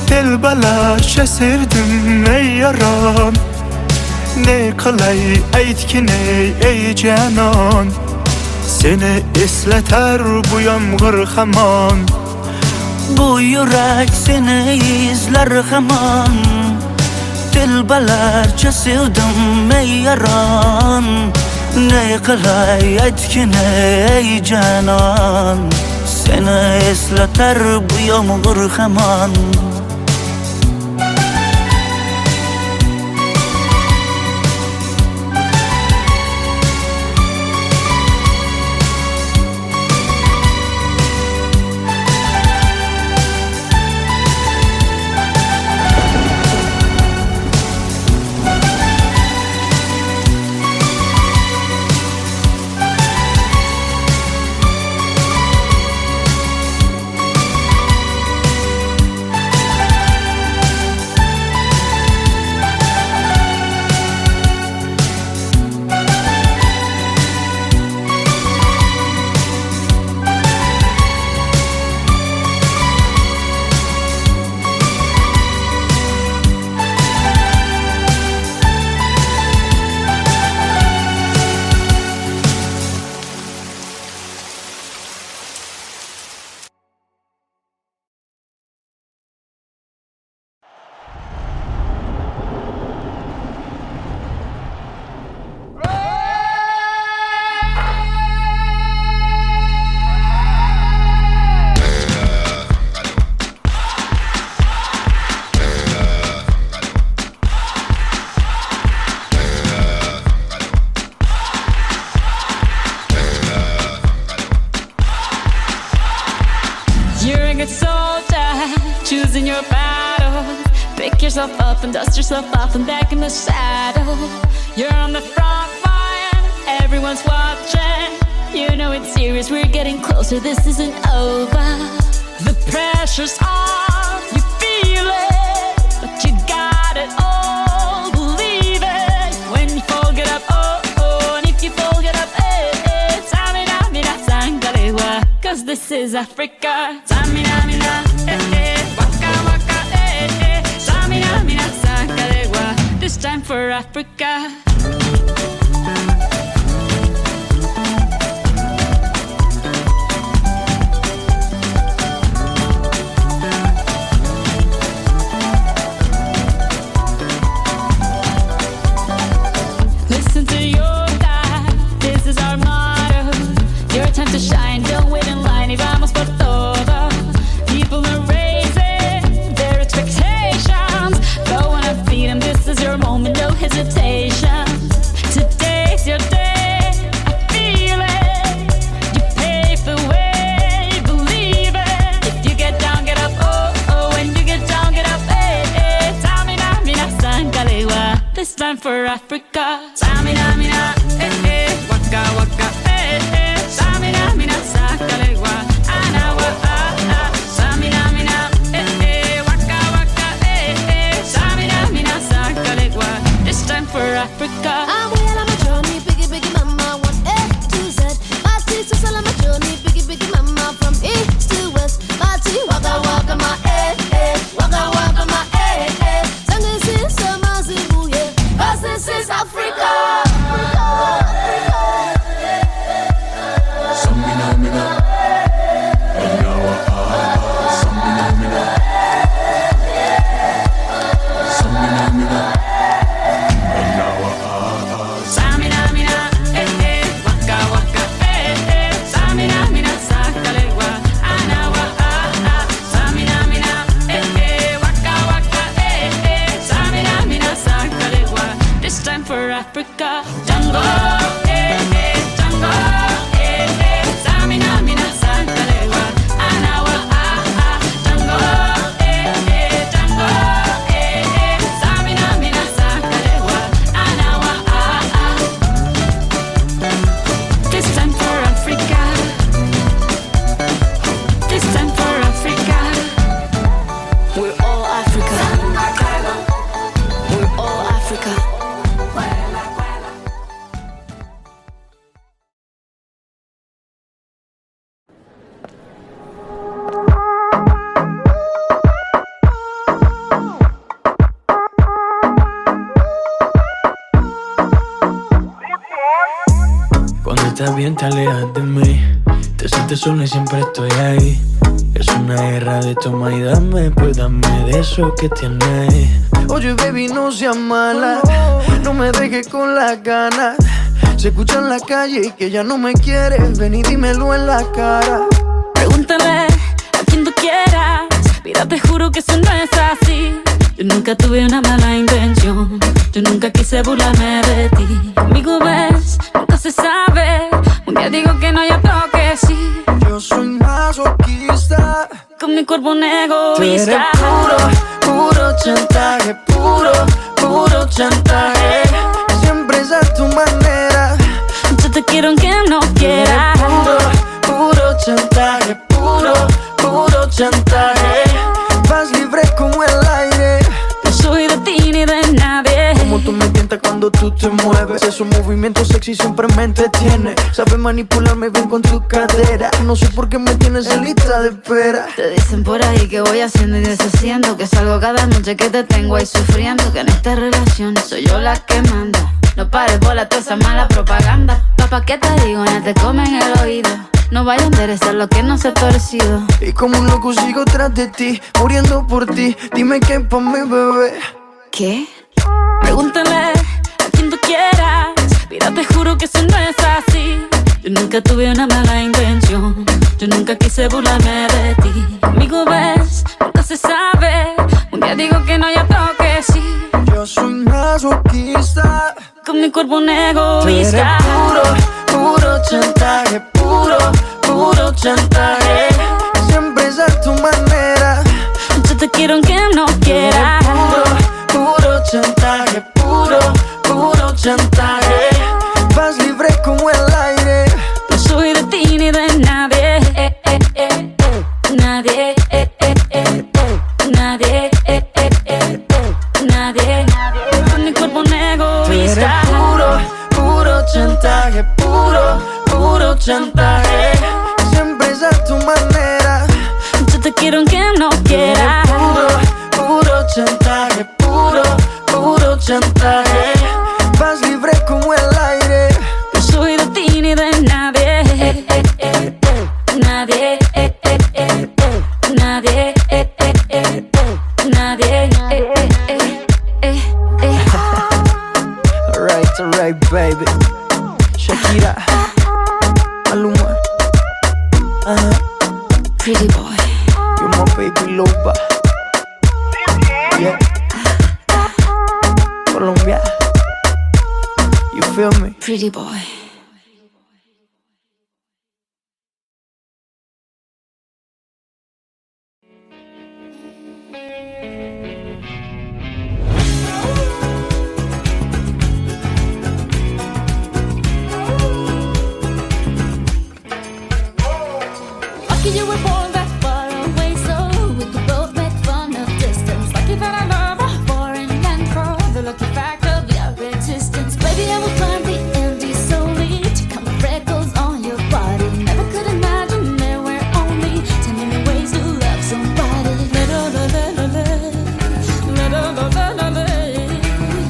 Speaker 9: telbalarcha sevdim ey yaron. Ne qilay aytgin ey janon, seni eslatar bu yomg'ir hamon. Bu yurak seni izler hamon, telbalarcha sevdim ey yaron. Ne qilay aytgin ey janon, seni eslatar bu yomg'ir hamon.
Speaker 4: your battles. Pick yourself up and dust yourself off and back in the saddle. You're on the front line, everyone's watching. You know it's serious, we're getting closer, this isn't over. The pressure's on, you feel it, but you got it all, believe it. When you fall, get up, oh, oh, and if you fall, get up, eh, eh. Tamina, mina, sangalewa, cause this is Africa. Tamina, mina, eh, eh, waka, waka, eh, eh. Tamina, mina, sangalewa, this time for Africa. Listen to your God, this is our motto. Your time to shine, don't wait in line y vamos por todo. People are raising their expectations. Go on and feed them, this is your moment, no hesitation. Today's your day, I feel it. You pave the way, believe it. If you get down, get up, oh, oh. When you get down, get up, eh, eh. Tamina, mina, sangalewa, this time for Africa. Tamina, mina, eh, eh. Waka, waka, eh, eh. Tamina, mina, sangalewa, anawa, ah, ah. Tamina, mina, eh, eh. Waka, waka, eh, eh. Tamina, mina, sangalewa, this time for Africa.
Speaker 10: I'm way on my journey, biggie, biggie mama, one A to Z. My T to sell on my journey, biggie, biggie mama, from east to west. My T, waka, waka, my eh, eh. Waka, waka, my eh, eh. Sangisi, sama, zibu, yeah. 'Cause this is Africa.
Speaker 4: Tamina, mina, eh, eh. Waka, waka, eh, eh. Tamina, mina, sangalewa, anawa, ah, ah. Tamina, mina, eh, eh. Waka, waka, eh, eh. Tamina, mina, sangalewa, this time for Africa. Jungle, eh, eh. Jungle, eh, eh. Tamina, mina, sangalewa, anawa, ah, ah. Jungle, eh, eh. Jungle, eh, eh. Tamina, mina, sangalewa, anawa, ah, ah. This time for Africa. This time for Africa. We're all Africa. We're all Africa.
Speaker 9: Cuando estás bien te alejas de mí. Te sientes sola y siempre estoy ahí. Es una guerra de toma y dame, pues dame de eso que tienes. Oye baby, no seas mala, no me dejes con las ganas. Se escucha en la calle y que ya no me quieres. Ven y dímelo en la cara.
Speaker 4: Pregúntale a quien tú quieras. Mira, te juro que eso no es así. Yo nunca tuve una mala intención. Yo nunca quise burlarme de ti. Conmigo ves, nunca se sabe. Un día digo que no, y otro que sí.
Speaker 9: Yo soy masoquista.
Speaker 4: Con mi cuerpo un
Speaker 9: Tú eres
Speaker 4: egoísta.
Speaker 9: puro, puro chantaje. Puro, puro chantaje. Siempre es a tu manera.
Speaker 4: Yo te quiero aunque no
Speaker 9: Tú eres
Speaker 4: quieras.
Speaker 9: puro, puro chantaje. Puro, puro chantaje. Vas libre como el aire.
Speaker 4: No soy de ti ni de nadie.
Speaker 9: Como tú me tientas cuando tú te mueves. Esos movimientos sexy siempre me entretiene. Sabes manipularme bien con tu cadera. No sé por qué me tienes en lista de espera.
Speaker 4: Te dicen por ahí que voy haciendo y deshaciendo, que salgo cada noche que te tengo ahí sufriendo, que en esta relación soy yo la que manda. No pares bola toda esa mala propaganda. Papá, ¿qué te digo? Ya te comen el oído. No vaya a enderezar lo que no se ha torcido.
Speaker 9: Y como un loco sigo tras de ti, muriendo por ti. Dime qué pa' mi bebé.
Speaker 4: ¿Qué? Pregúntale a quien tú quieras. Mira, te juro que eso no es así. Yo nunca tuve una mala intención. Yo nunca quise burlarme de ti. Conmigo ves, nunca se sabe. Un día digo que no, y otro que sí.
Speaker 9: Yo soy masoquista.
Speaker 4: Con mi cuerpo un
Speaker 9: Tú eres
Speaker 4: egoísta.
Speaker 9: puro, puro chantaje. Puro, puro chantaje. Siempre es a tu manera.
Speaker 4: Yo te quiero aunque no quieras.
Speaker 9: Puro chantaje, puro chantaje. Vas libre como el aire.
Speaker 4: No soy de ti ni de nadie. Nadie. Nadie. Nadie. Con mi cuerpo un egoísta.
Speaker 9: Puro chantaje, puro chantaje. Siempre es a tu manera.
Speaker 4: Yo te quiero aunque no quieras.
Speaker 9: Puro chantaje, puro chantaje. Vas libre como el aire.
Speaker 4: No soy de ti ni de nadie. Nadie. Nadie. Nadie.
Speaker 9: Alright, baby. Shakira, Maluma,
Speaker 4: Pretty boy.
Speaker 9: you're my baby loba. Yeah. Colombia, you feel me?
Speaker 4: Pretty boy.
Speaker 10: Lucky you were born that far away, so we could both make fun of distance. Lucky that I love a foreign land for the lucky fact of your existence. Baby, I will climb the Andes solely to count the freckles on your body. Never could imagine there were only 10 million ways to love somebody.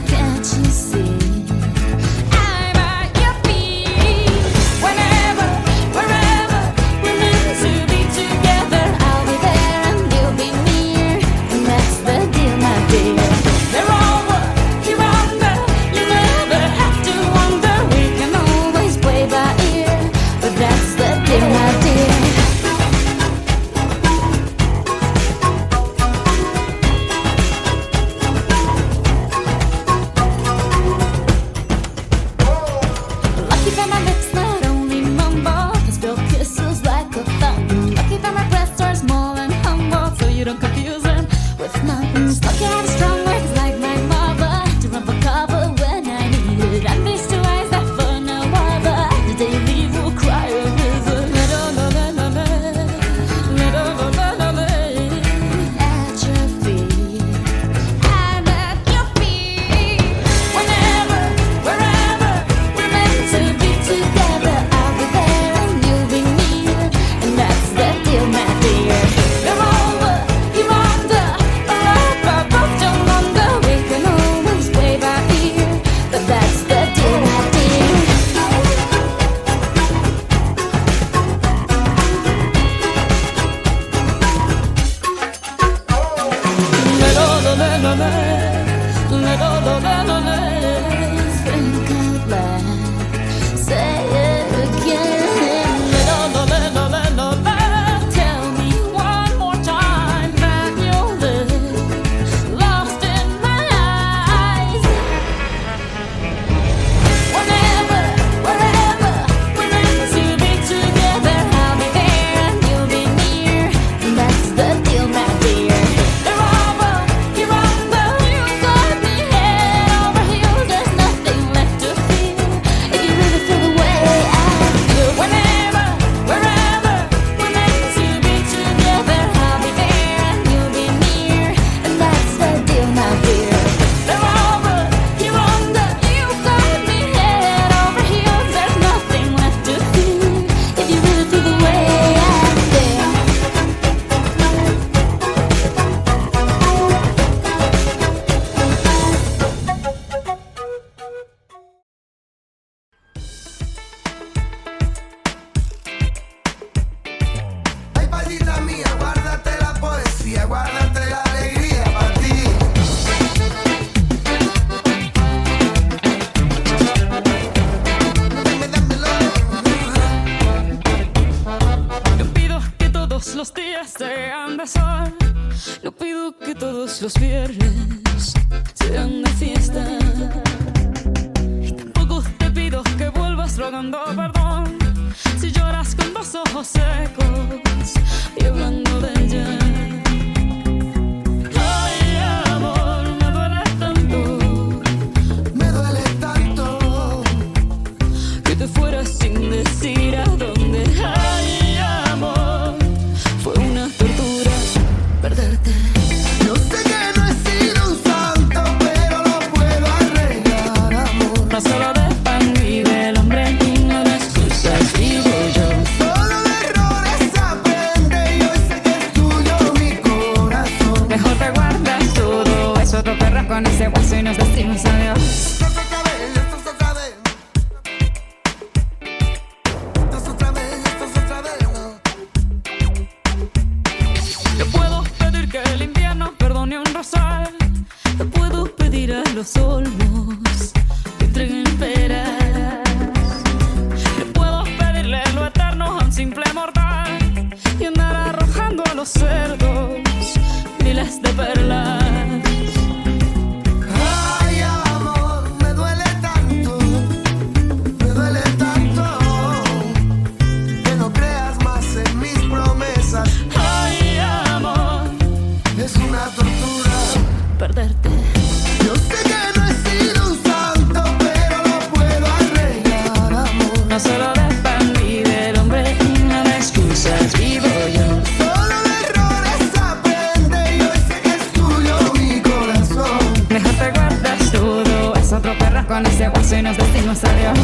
Speaker 10: Can't you see? I'm at your feet. Whenever, wherever, we're meant to be together. I'll be there and you'll be near, and that's the deal, my dear. They're over, you're under. You never have to wonder. We can always play by ear, but that's the deal, my dear. Lucky that my lips not only mumble, but spill kisses like a fountain. Lucky that my breasts are small and humble, so you don't confuse them with mountains. Lucky I have strong words like my mother to run for cover when I need it. And these two eyes that for no other, the day you leave will cry a river. At your feet, I'm at your feet. Whenever, wherever, we're meant to be together. I'll be there and you'll be near, and that's the deal, my dear. You're over, you're under, up above, down under. We can always play by ear, but that's the deal, my dear. Think out loud, say it again. Tell me one more time that you'll live lost in my eyes. Whenever, wherever, we're meant to be together. I'll be there and you'll be near, and that's the deal, my dear. They're over, you're under, you got me head over heels. There's nothing left to feel if you really feel the way I feel. Whenever, wherever, we're meant to be together. I'll be there and you'll be near, and that's the deal, my dear. They're over, you're under, you got me head over heels. There's nothing left to feel if you really feel the way I feel.
Speaker 9: Ay, palita mía, guárdate la poesía, guárdate la alegría para ti.
Speaker 10: No pido que todos los días sean de sol. No pido que todos los viernes sean de fiesta. Y tampoco te pido que vuelvas rogando perdón si lloras con los ojos secos y hablando de ella.
Speaker 4: con ese guaso y nos decimos adiós.
Speaker 11: Te puedo pedir que el invierno perdone un rosal. Te puedo pedir a los olmos que entreguen peras. Te puedo pedirle lo eterno a un simple mortal y andar arrojando a los cerdos miles de perlas.
Speaker 12: Ay, amor, me duele tanto que no creas más en mis promesas.
Speaker 11: Ay, amor,
Speaker 12: es una tortura
Speaker 11: perderte.
Speaker 12: Yo sé que no he sido un santo, pero lo puedo arreglar, amor.
Speaker 11: No solo de pan vive el hombre, no me excusas, vivo yo.
Speaker 12: Solo de errores aprende y hoy sé que es tuyo mi corazón.
Speaker 11: Mejor te guardas todo, es otro perro con ese guaso y nos decimos adiós.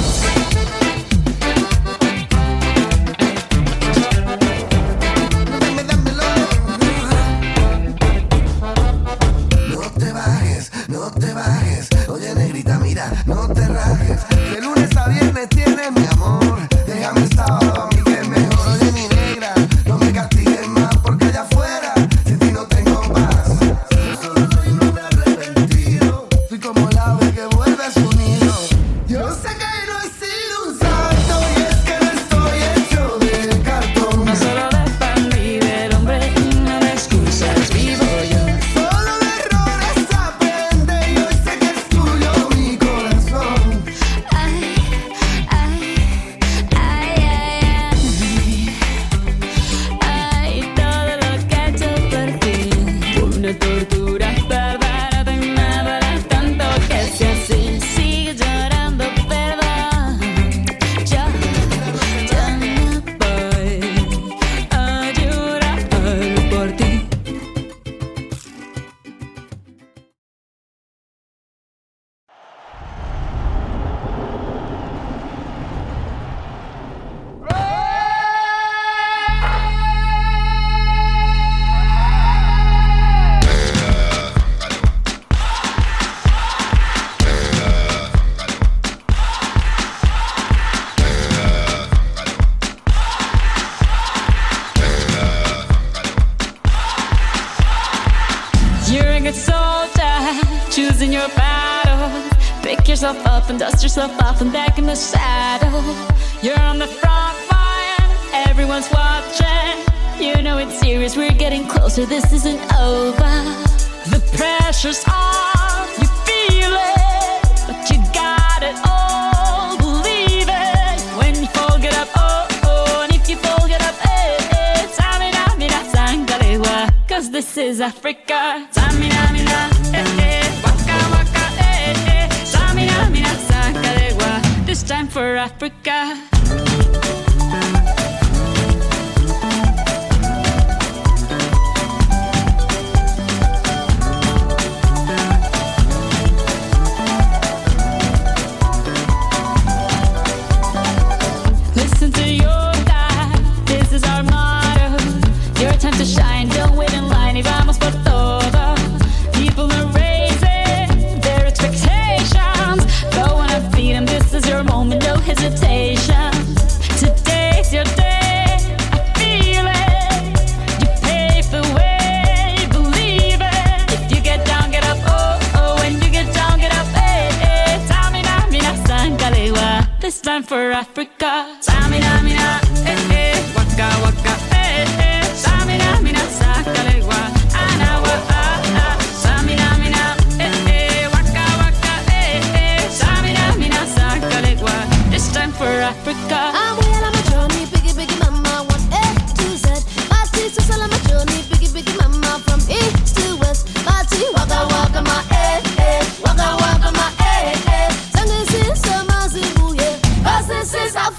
Speaker 12: No te bajes, oye negrita, mira, no te rajes. De lunes a viernes tienes mi amor. Déjame el sábado a mí que es mejor. Oye mi negra, no me castigues más porque allá afuera sin ti no tengo paz. Yo solo soy un hombre arrepentido. Soy como el ave que vuelve a su nido. Yo sé que no he sido un santo y es que no estoy hecho de cartón.
Speaker 11: No solo de pan vive el hombre, no me excusas, vivo yo.
Speaker 12: Solo de errores aprende y hoy sé que es tuyo mi corazón.
Speaker 4: Ay, ay, ay, ay,
Speaker 11: Ay, todo lo que he hecho por ti fue una tortura, perdónate, me duele tanto que sea así. Sigue llorando, perdón. Yo no voy a llorar por ti. You're a good soldier, choosing your battle. Pick yourself up and dust yourself off and back in the saddle. You're on the front line, everyone's watching. You know it's serious, we're getting closer, this isn't over. The pressure's on, you feel it, but you got it all, believe it. When you fall, get up, oh, oh, and if you fall, get up, eh, eh. Tamina, mina, sangalewa, 'cause this is Africa. Tamina, mina, eh, eh, waka, waka, eh, eh. Tamina, mina, sangalewa, this time for Africa. Listen to your God, this is our motto. Your time to shine, don't wait in line, y vamos por todo. People are raising their expectations. Go on and feed them, this is your moment, no hesitation. Today's your day, I feel it. You pave the way, believe it. If you get down, get up, oh, oh. When you get down, get up, eh, eh. Tamina, mina, sangalewa, this time for Africa. Tamina, mina, eh, eh. Waka, waka, eh, eh. Tamina, mina, sangalewa, anawa, ah, ah. Tamina, mina, eh, eh. Waka, waka, eh, eh. Tamina, mina, sangalewa, this time for Africa.
Speaker 10: I'm way on my journey, biggie, biggie, mama, 1 A to Z. My teacher's all on my journey, biggie, biggie, mama, from east to west. My tea, waka, waka, my eh, waka, waka, my eh. Sangin' sin, sama, zibu, yeah. 'Cause this is Africa.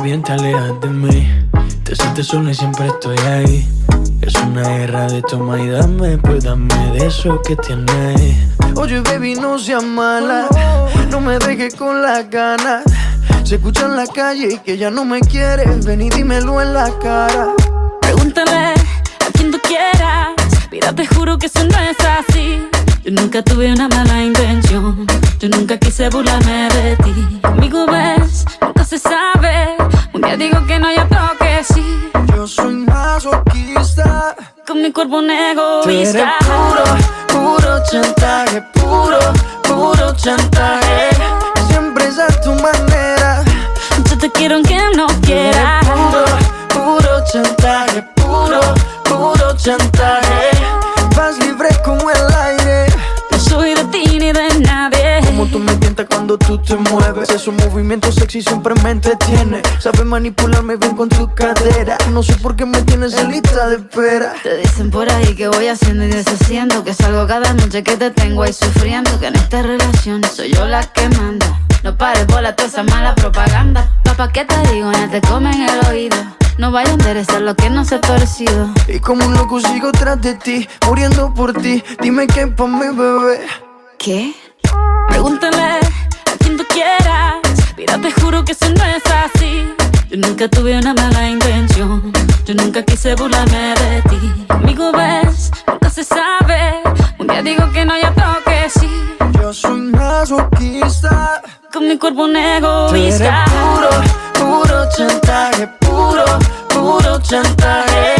Speaker 9: bien te alejas de mí. Te sientes sola y siempre estoy ahí. Es una guerra de toma y dame, pues dame de eso que tienes. Oye, baby, no seas mala, no me dejes con las ganas. Se escucha en la calle y que ya no me quieres. Ven y dímelo en la cara.
Speaker 11: Pregúntale a quien tú quieras. Mira, te juro que eso no es así. Yo nunca tuve una mala intención. Yo nunca quise burlarme de ti. Conmigo ves, nunca se sabe. Un día digo que no, y otro que sí.
Speaker 9: Yo soy masoquista.
Speaker 11: Con mi cuerpo un egoísta.
Speaker 9: Tú eres puro chantaje. Puro chantaje. Siempre es a tu manera.
Speaker 11: Yo te quiero aunque no quiera.
Speaker 9: Puro chantaje. Puro chantaje. Vas libre como el aire.
Speaker 11: No soy de ti ni de nadie.
Speaker 9: Como tú me tientas cuando tú te mueves. Esos movimientos sexy siempre me entretiene. Sabes manipularme bien con tu cadera. No sé por qué me tienes en lista de espera.
Speaker 11: Te dicen por ahí que voy haciendo y deshaciendo, que salgo cada noche que te tengo ahí sufriendo, que en esta relación soy yo la que manda. No pares bola toda esa mala propaganda. Papá, ¿qué te digo? Ya te comen el oído. No vaya a enderezar lo que no se ha torcido.
Speaker 9: Y como un loco sigo tras de ti, muriendo por ti. Dime qué pa' mi bebé.
Speaker 11: ¿Qué? Pregúntale a quien tú quieras. Mira, te juro que eso no es así. Yo nunca tuve una mala intención. Yo nunca quise burlarme de ti. Conmigo ves, nunca se sabe. Un día digo que no, y otro que sí.
Speaker 9: Yo soy masoquista.
Speaker 11: Con mi cuerpo un egoísta.
Speaker 9: Puro chantaje. Puro chantaje.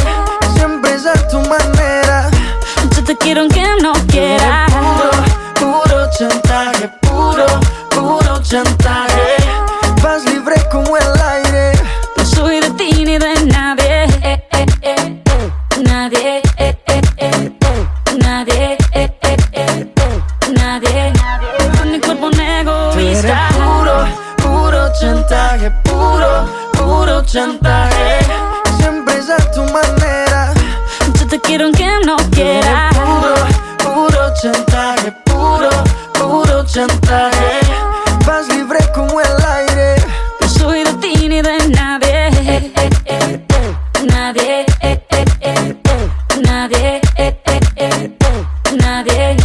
Speaker 9: Siempre es a tu manera.
Speaker 11: Yo te quiero aunque no quiera.
Speaker 9: Puro chantaje. Puro chantaje. Vas libre como el aire.
Speaker 11: No soy de ti ni de nadie. Nadie. Nadie. Nadie. Con mi cuerpo un egoísta.
Speaker 9: Puro chantaje. Puro chantaje. Siempre es a tu manera.
Speaker 11: Yo te quiero aunque no quiera.
Speaker 9: Puro chantaje. Puro chantaje. Vas libre como el aire.
Speaker 11: No soy de ti ni de nadie. Nadie. Nadie. Nadie.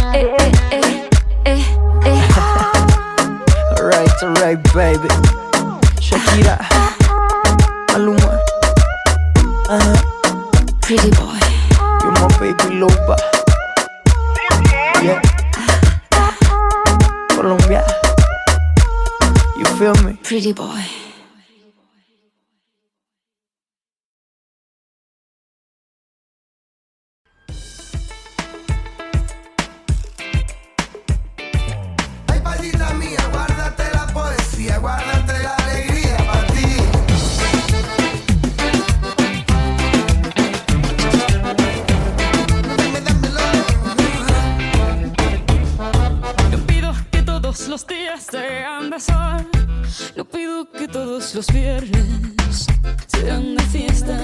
Speaker 9: Alright, baby. Shakira, Maluma,
Speaker 11: Pretty boy.
Speaker 9: you're my baby lover. Yeah. Colombia, you feel me?
Speaker 11: Pretty boy.
Speaker 12: Ay, palita mía, guárdate la poesía, guárdate la alegría para ti.
Speaker 11: No pido que todos los días sean de sol. No pido que todos los viernes sean de fiesta.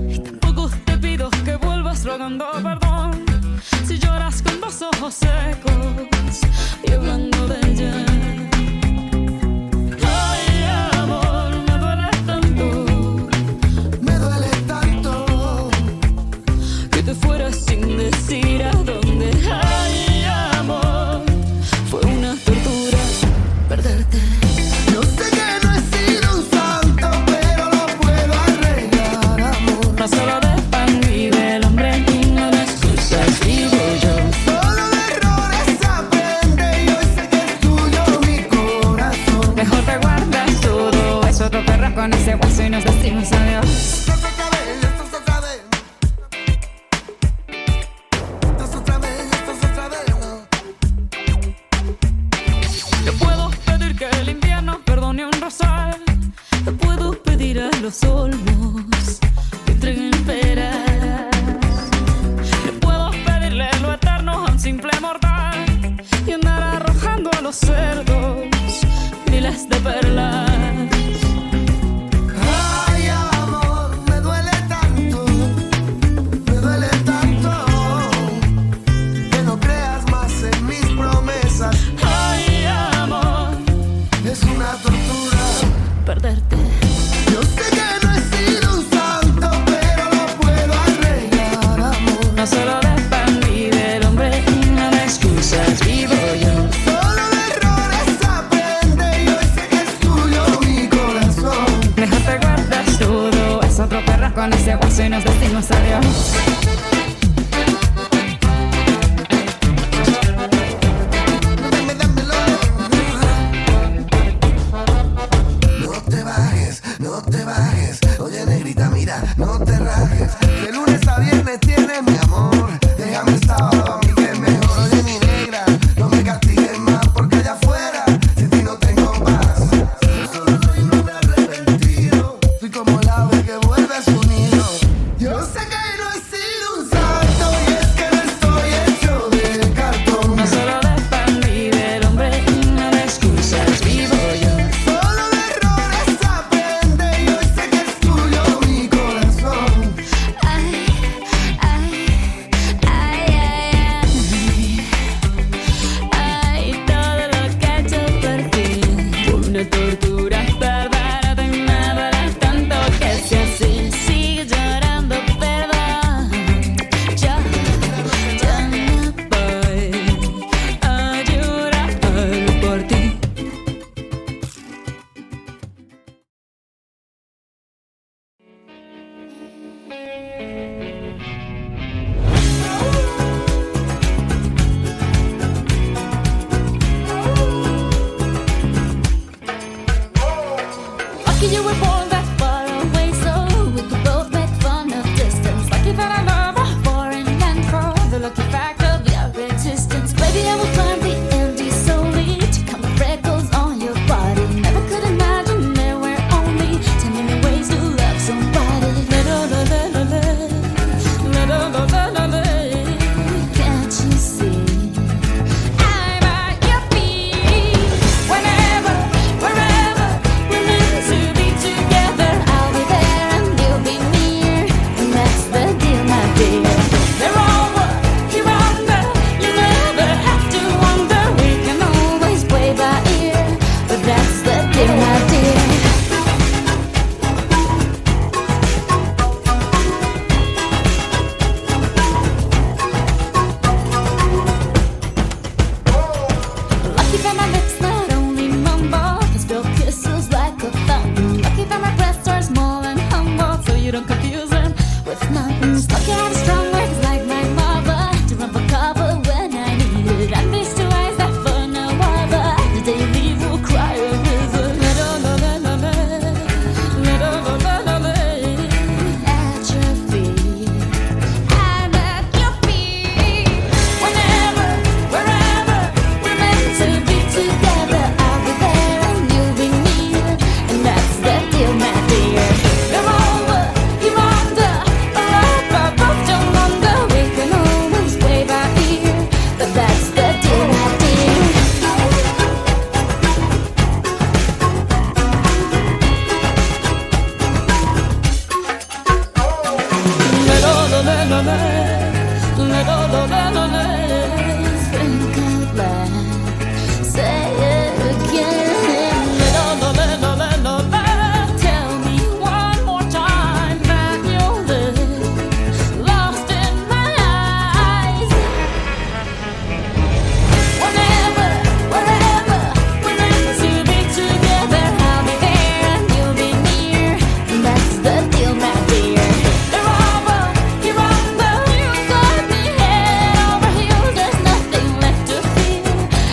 Speaker 11: Y tampoco te pido que vuelvas rogando perdón si lloras con los ojos secos y hablando de ella. Ay, amor, me duele tanto que te fueras sin decir a dónde. Ay, amor, fue una tortura perderte.
Speaker 12: Yo sé que no he sido un santo, pero lo puedo arreglar, amor.
Speaker 11: No solo de pan vive el hombre, y no de excusas vivo yo.
Speaker 12: Solo de errores aprende y hoy sé que es tuyo mi corazón.
Speaker 11: Mejor te guardas todo eso, te perras con ese hueso y nos decimos adiós.
Speaker 12: Esto es otra vez, esto es otra vez. Esto es otra vez, esto es otra vez.
Speaker 11: Yo puedo pedir que el invierno perdone un rosal. Yo puedo pedir a los olmos que entreguen peras. Yo puedo pedirle lo eterno a un simple mortal y andar arrojando a los cerdos miles de perlas.
Speaker 12: Ay, amor, me duele tanto que no creas más en mis promesas.
Speaker 11: Ay, amor,
Speaker 12: Es una tortura
Speaker 11: perderte.
Speaker 12: No te bajes, oye negrita, mira, no te rajes. De lunes a viernes tienes mi amor. Déjame el sábado a mí que es mejor. Oye mi negra, no me castigues más porque allá afuera sin ti no tengo paz. Yo solo soy un hombre arrepentido. Fui como el ave que vuelve a su nido. Yo sé que no he sido un santo y es que no estoy hecho de cartón.
Speaker 11: No solo de pan vive el hombre, no de excusas vivo yo.
Speaker 12: Solo de errores aprende y hoy sé que es tuyo mi corazón.
Speaker 4: Ay, ay, ay, ay,
Speaker 11: Ay, todo lo que he hecho por ti fue una tortura bárbara, de nada era tanto que sea así. Sigue llorando, perdón. Yo no voy a llorar por ti.
Speaker 4: lucky you were born that far away, so we could both make fun of distance. Lucky that I love her for and for the lucky fact of your existence. Baby, I will climb the Andes solely to count the freckles on your body. Never could imagine there were only 10 million ways to love somebody. Can't you see? I'm at your feet. Whenever, wherever we're meant to be together, I'll be there and you'll be near, and that's the deal, my dear. They're over, you're under. You never have to wonder. We can always play by ear, but that's the deal, my dear. Lucky that my lips not only mumble, but spill kisses like a fountain. Lucky that my breasts are small and humble, so you don't confuse them with mountains. Lucky I have strong words like my mother to run for cover when I need it. And these two eyes that for no other, the day you leave will cry a river. At your feet, I'm at your feet. Whenever, wherever we're meant to be together, I'll be there and you'll be near, and that's the deal, my dear. You're over, you're under, up above, down under. We can always play by ear, but that's the deal, my dear. Think out loud, say it again. Tell me one more time that you'll live lost in my eyes. Whenever, wherever we're meant to be together, I'll be there and you'll be near, and that's the deal, my dear. They're over, you're under, you got me head over heels. There's nothing left to feel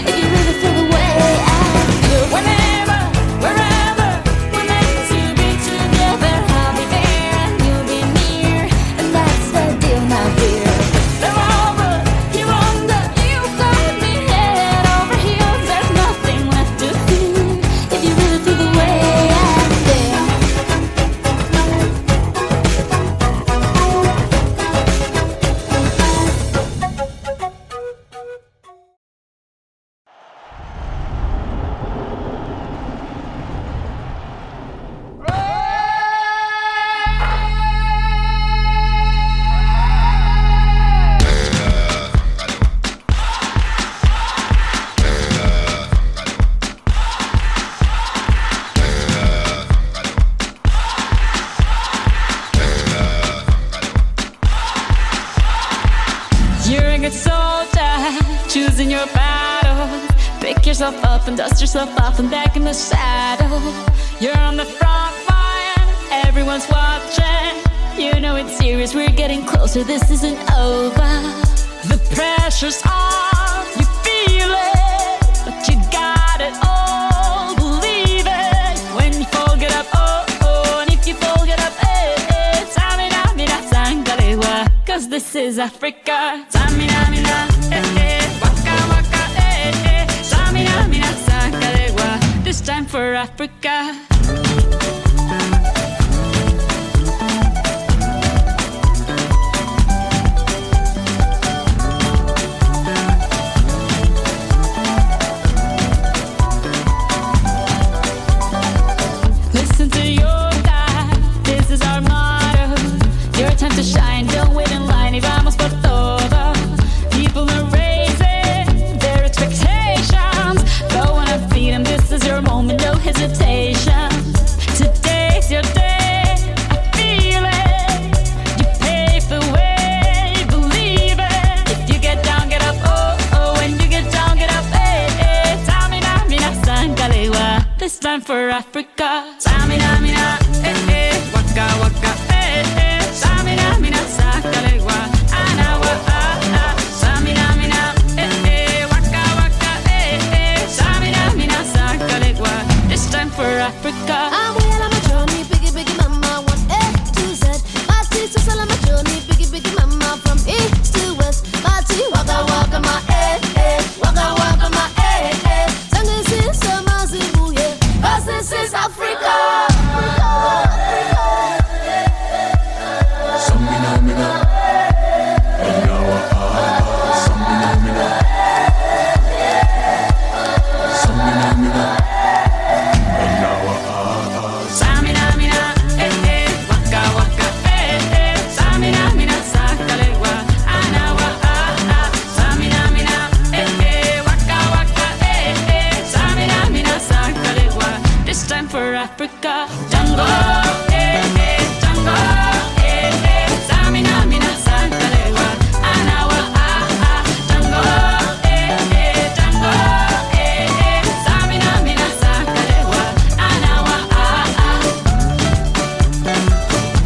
Speaker 4: if you really feel the way I feel. Whenever, wherever we're meant to be together, I'll be there and you'll be near, and that's the deal, my dear. They're over, you're under, you got me head over heels. There's nothing left to feel if you really feel the way I feel.
Speaker 11: You're a good soldier, choosing your battle. Pick yourself up and dust yourself off and back in the saddle. You're on the front line, everyone's watching. You know it's serious, we're getting closer, this isn't over. The pressure's on, you feel it, but you got it all, believe it. When you fall, get up, oh, oh, and if you fall, get up, eh, eh. Tamina, mina, sangalewa, cause this is Africa. Tamina, mina, eh, eh, waka, waka, eh, eh. Tamina, mina, sangalewa, this time for Africa. Listen to your God, this is our motto. Your time to shine, don't wait in line. Y vamos por todo. People are raising their expectations. Go on and feed them, this is your moment, no hesitation. Today's your day, I feel it. You pave the way, believe it. If you get down, get up, oh, oh. When you get down, get up, eh, eh. Tamina, mina, sangalewa, this time for Africa. Tamina, mina, eh, eh. Waka, waka, eh, eh. Tamina, mina, sangalewa, anawa, ah, ah. Tamina, mina, eh, eh. Waka, waka, eh, eh. Tamina, mina, sangalewa, this time for Africa.
Speaker 10: I'm well on my journey, biggie, biggie, mama, one A to Z. My teeth so on my journey, biggie, biggie, mama, from east to west. My teeth, waka, waka, my waka, waka, my Song is in summer, Zimbabwe, 'cause this is Africa.
Speaker 11: Tamina, mina, eh, eh. Waka, waka, eh, eh. Tamina, mina, sangalewa, anawa, ah, ah. Tamina, mina, eh, eh. Waka, waka, eh, eh. Tamina, mina, sangalewa, this time for Africa. Jungle, eh, eh. Jungle, eh, eh. Tamina, mina, sangalewa, anawa, ah, ah. Jungle, eh, eh. Jungle, eh, eh. Tamina, mina, sangalewa, anawa, ah, ah.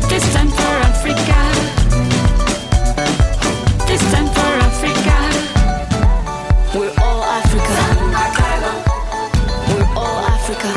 Speaker 11: This time for Africa. This time for Africa. We're all Africa. We're all Africa.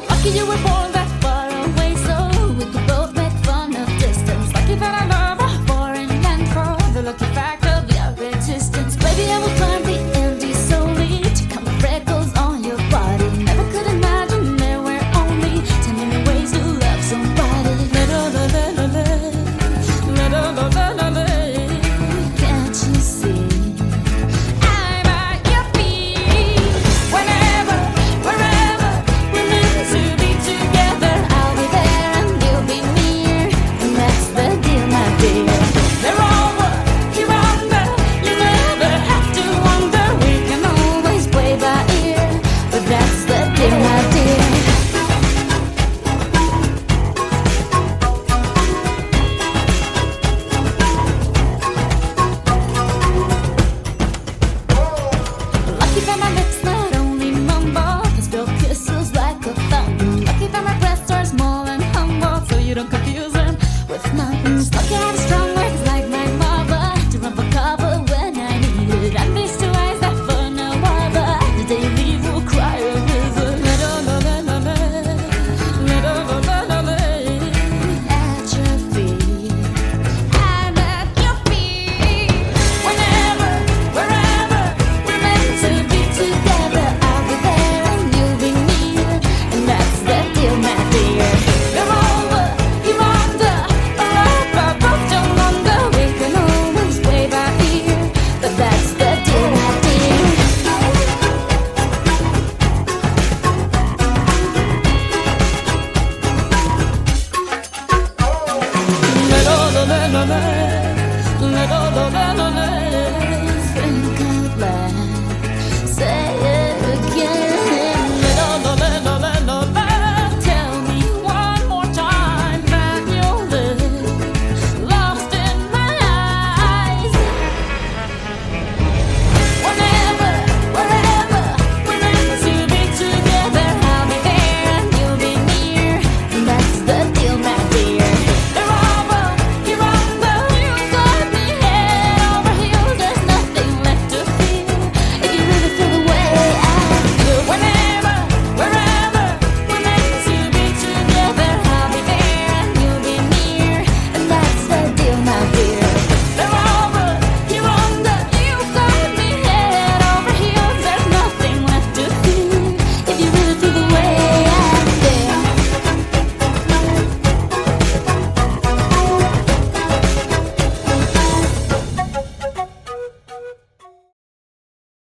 Speaker 11: Lucky you were born that far away, so we could both make fun of distance. Lucky that I love a foreign land for the lucky fact of your existence. Baby, I will climb the Andes solely to count the freckles on your body. Never could imagine there were only 10 million ways to love somebody. Can't you see? I'm at your feet. Whenever, wherever, we're meant to be together. I'll be there and you'll be near, and that's the deal, my dear. They're over, you're under. You never have to wonder. We can always play by ear, but that's the deal, my dear. Lucky that my lips not only mumble, but spill kisses like a fountain. Lucky that my breasts are small and humble, so you don't confuse them with mountains. Lucky I have strong words like my mother to run for cover when I need it. And these two eyes that for no other, the day you leave will cry a river. At your feet, I'm at your feet. Whenever, wherever, we're meant to be together. I'll be there and you'll be near, and that's the deal, my dear. You're over, you're under, or up, both don't wonder. We can always play by ear, but that's the deal, my dear.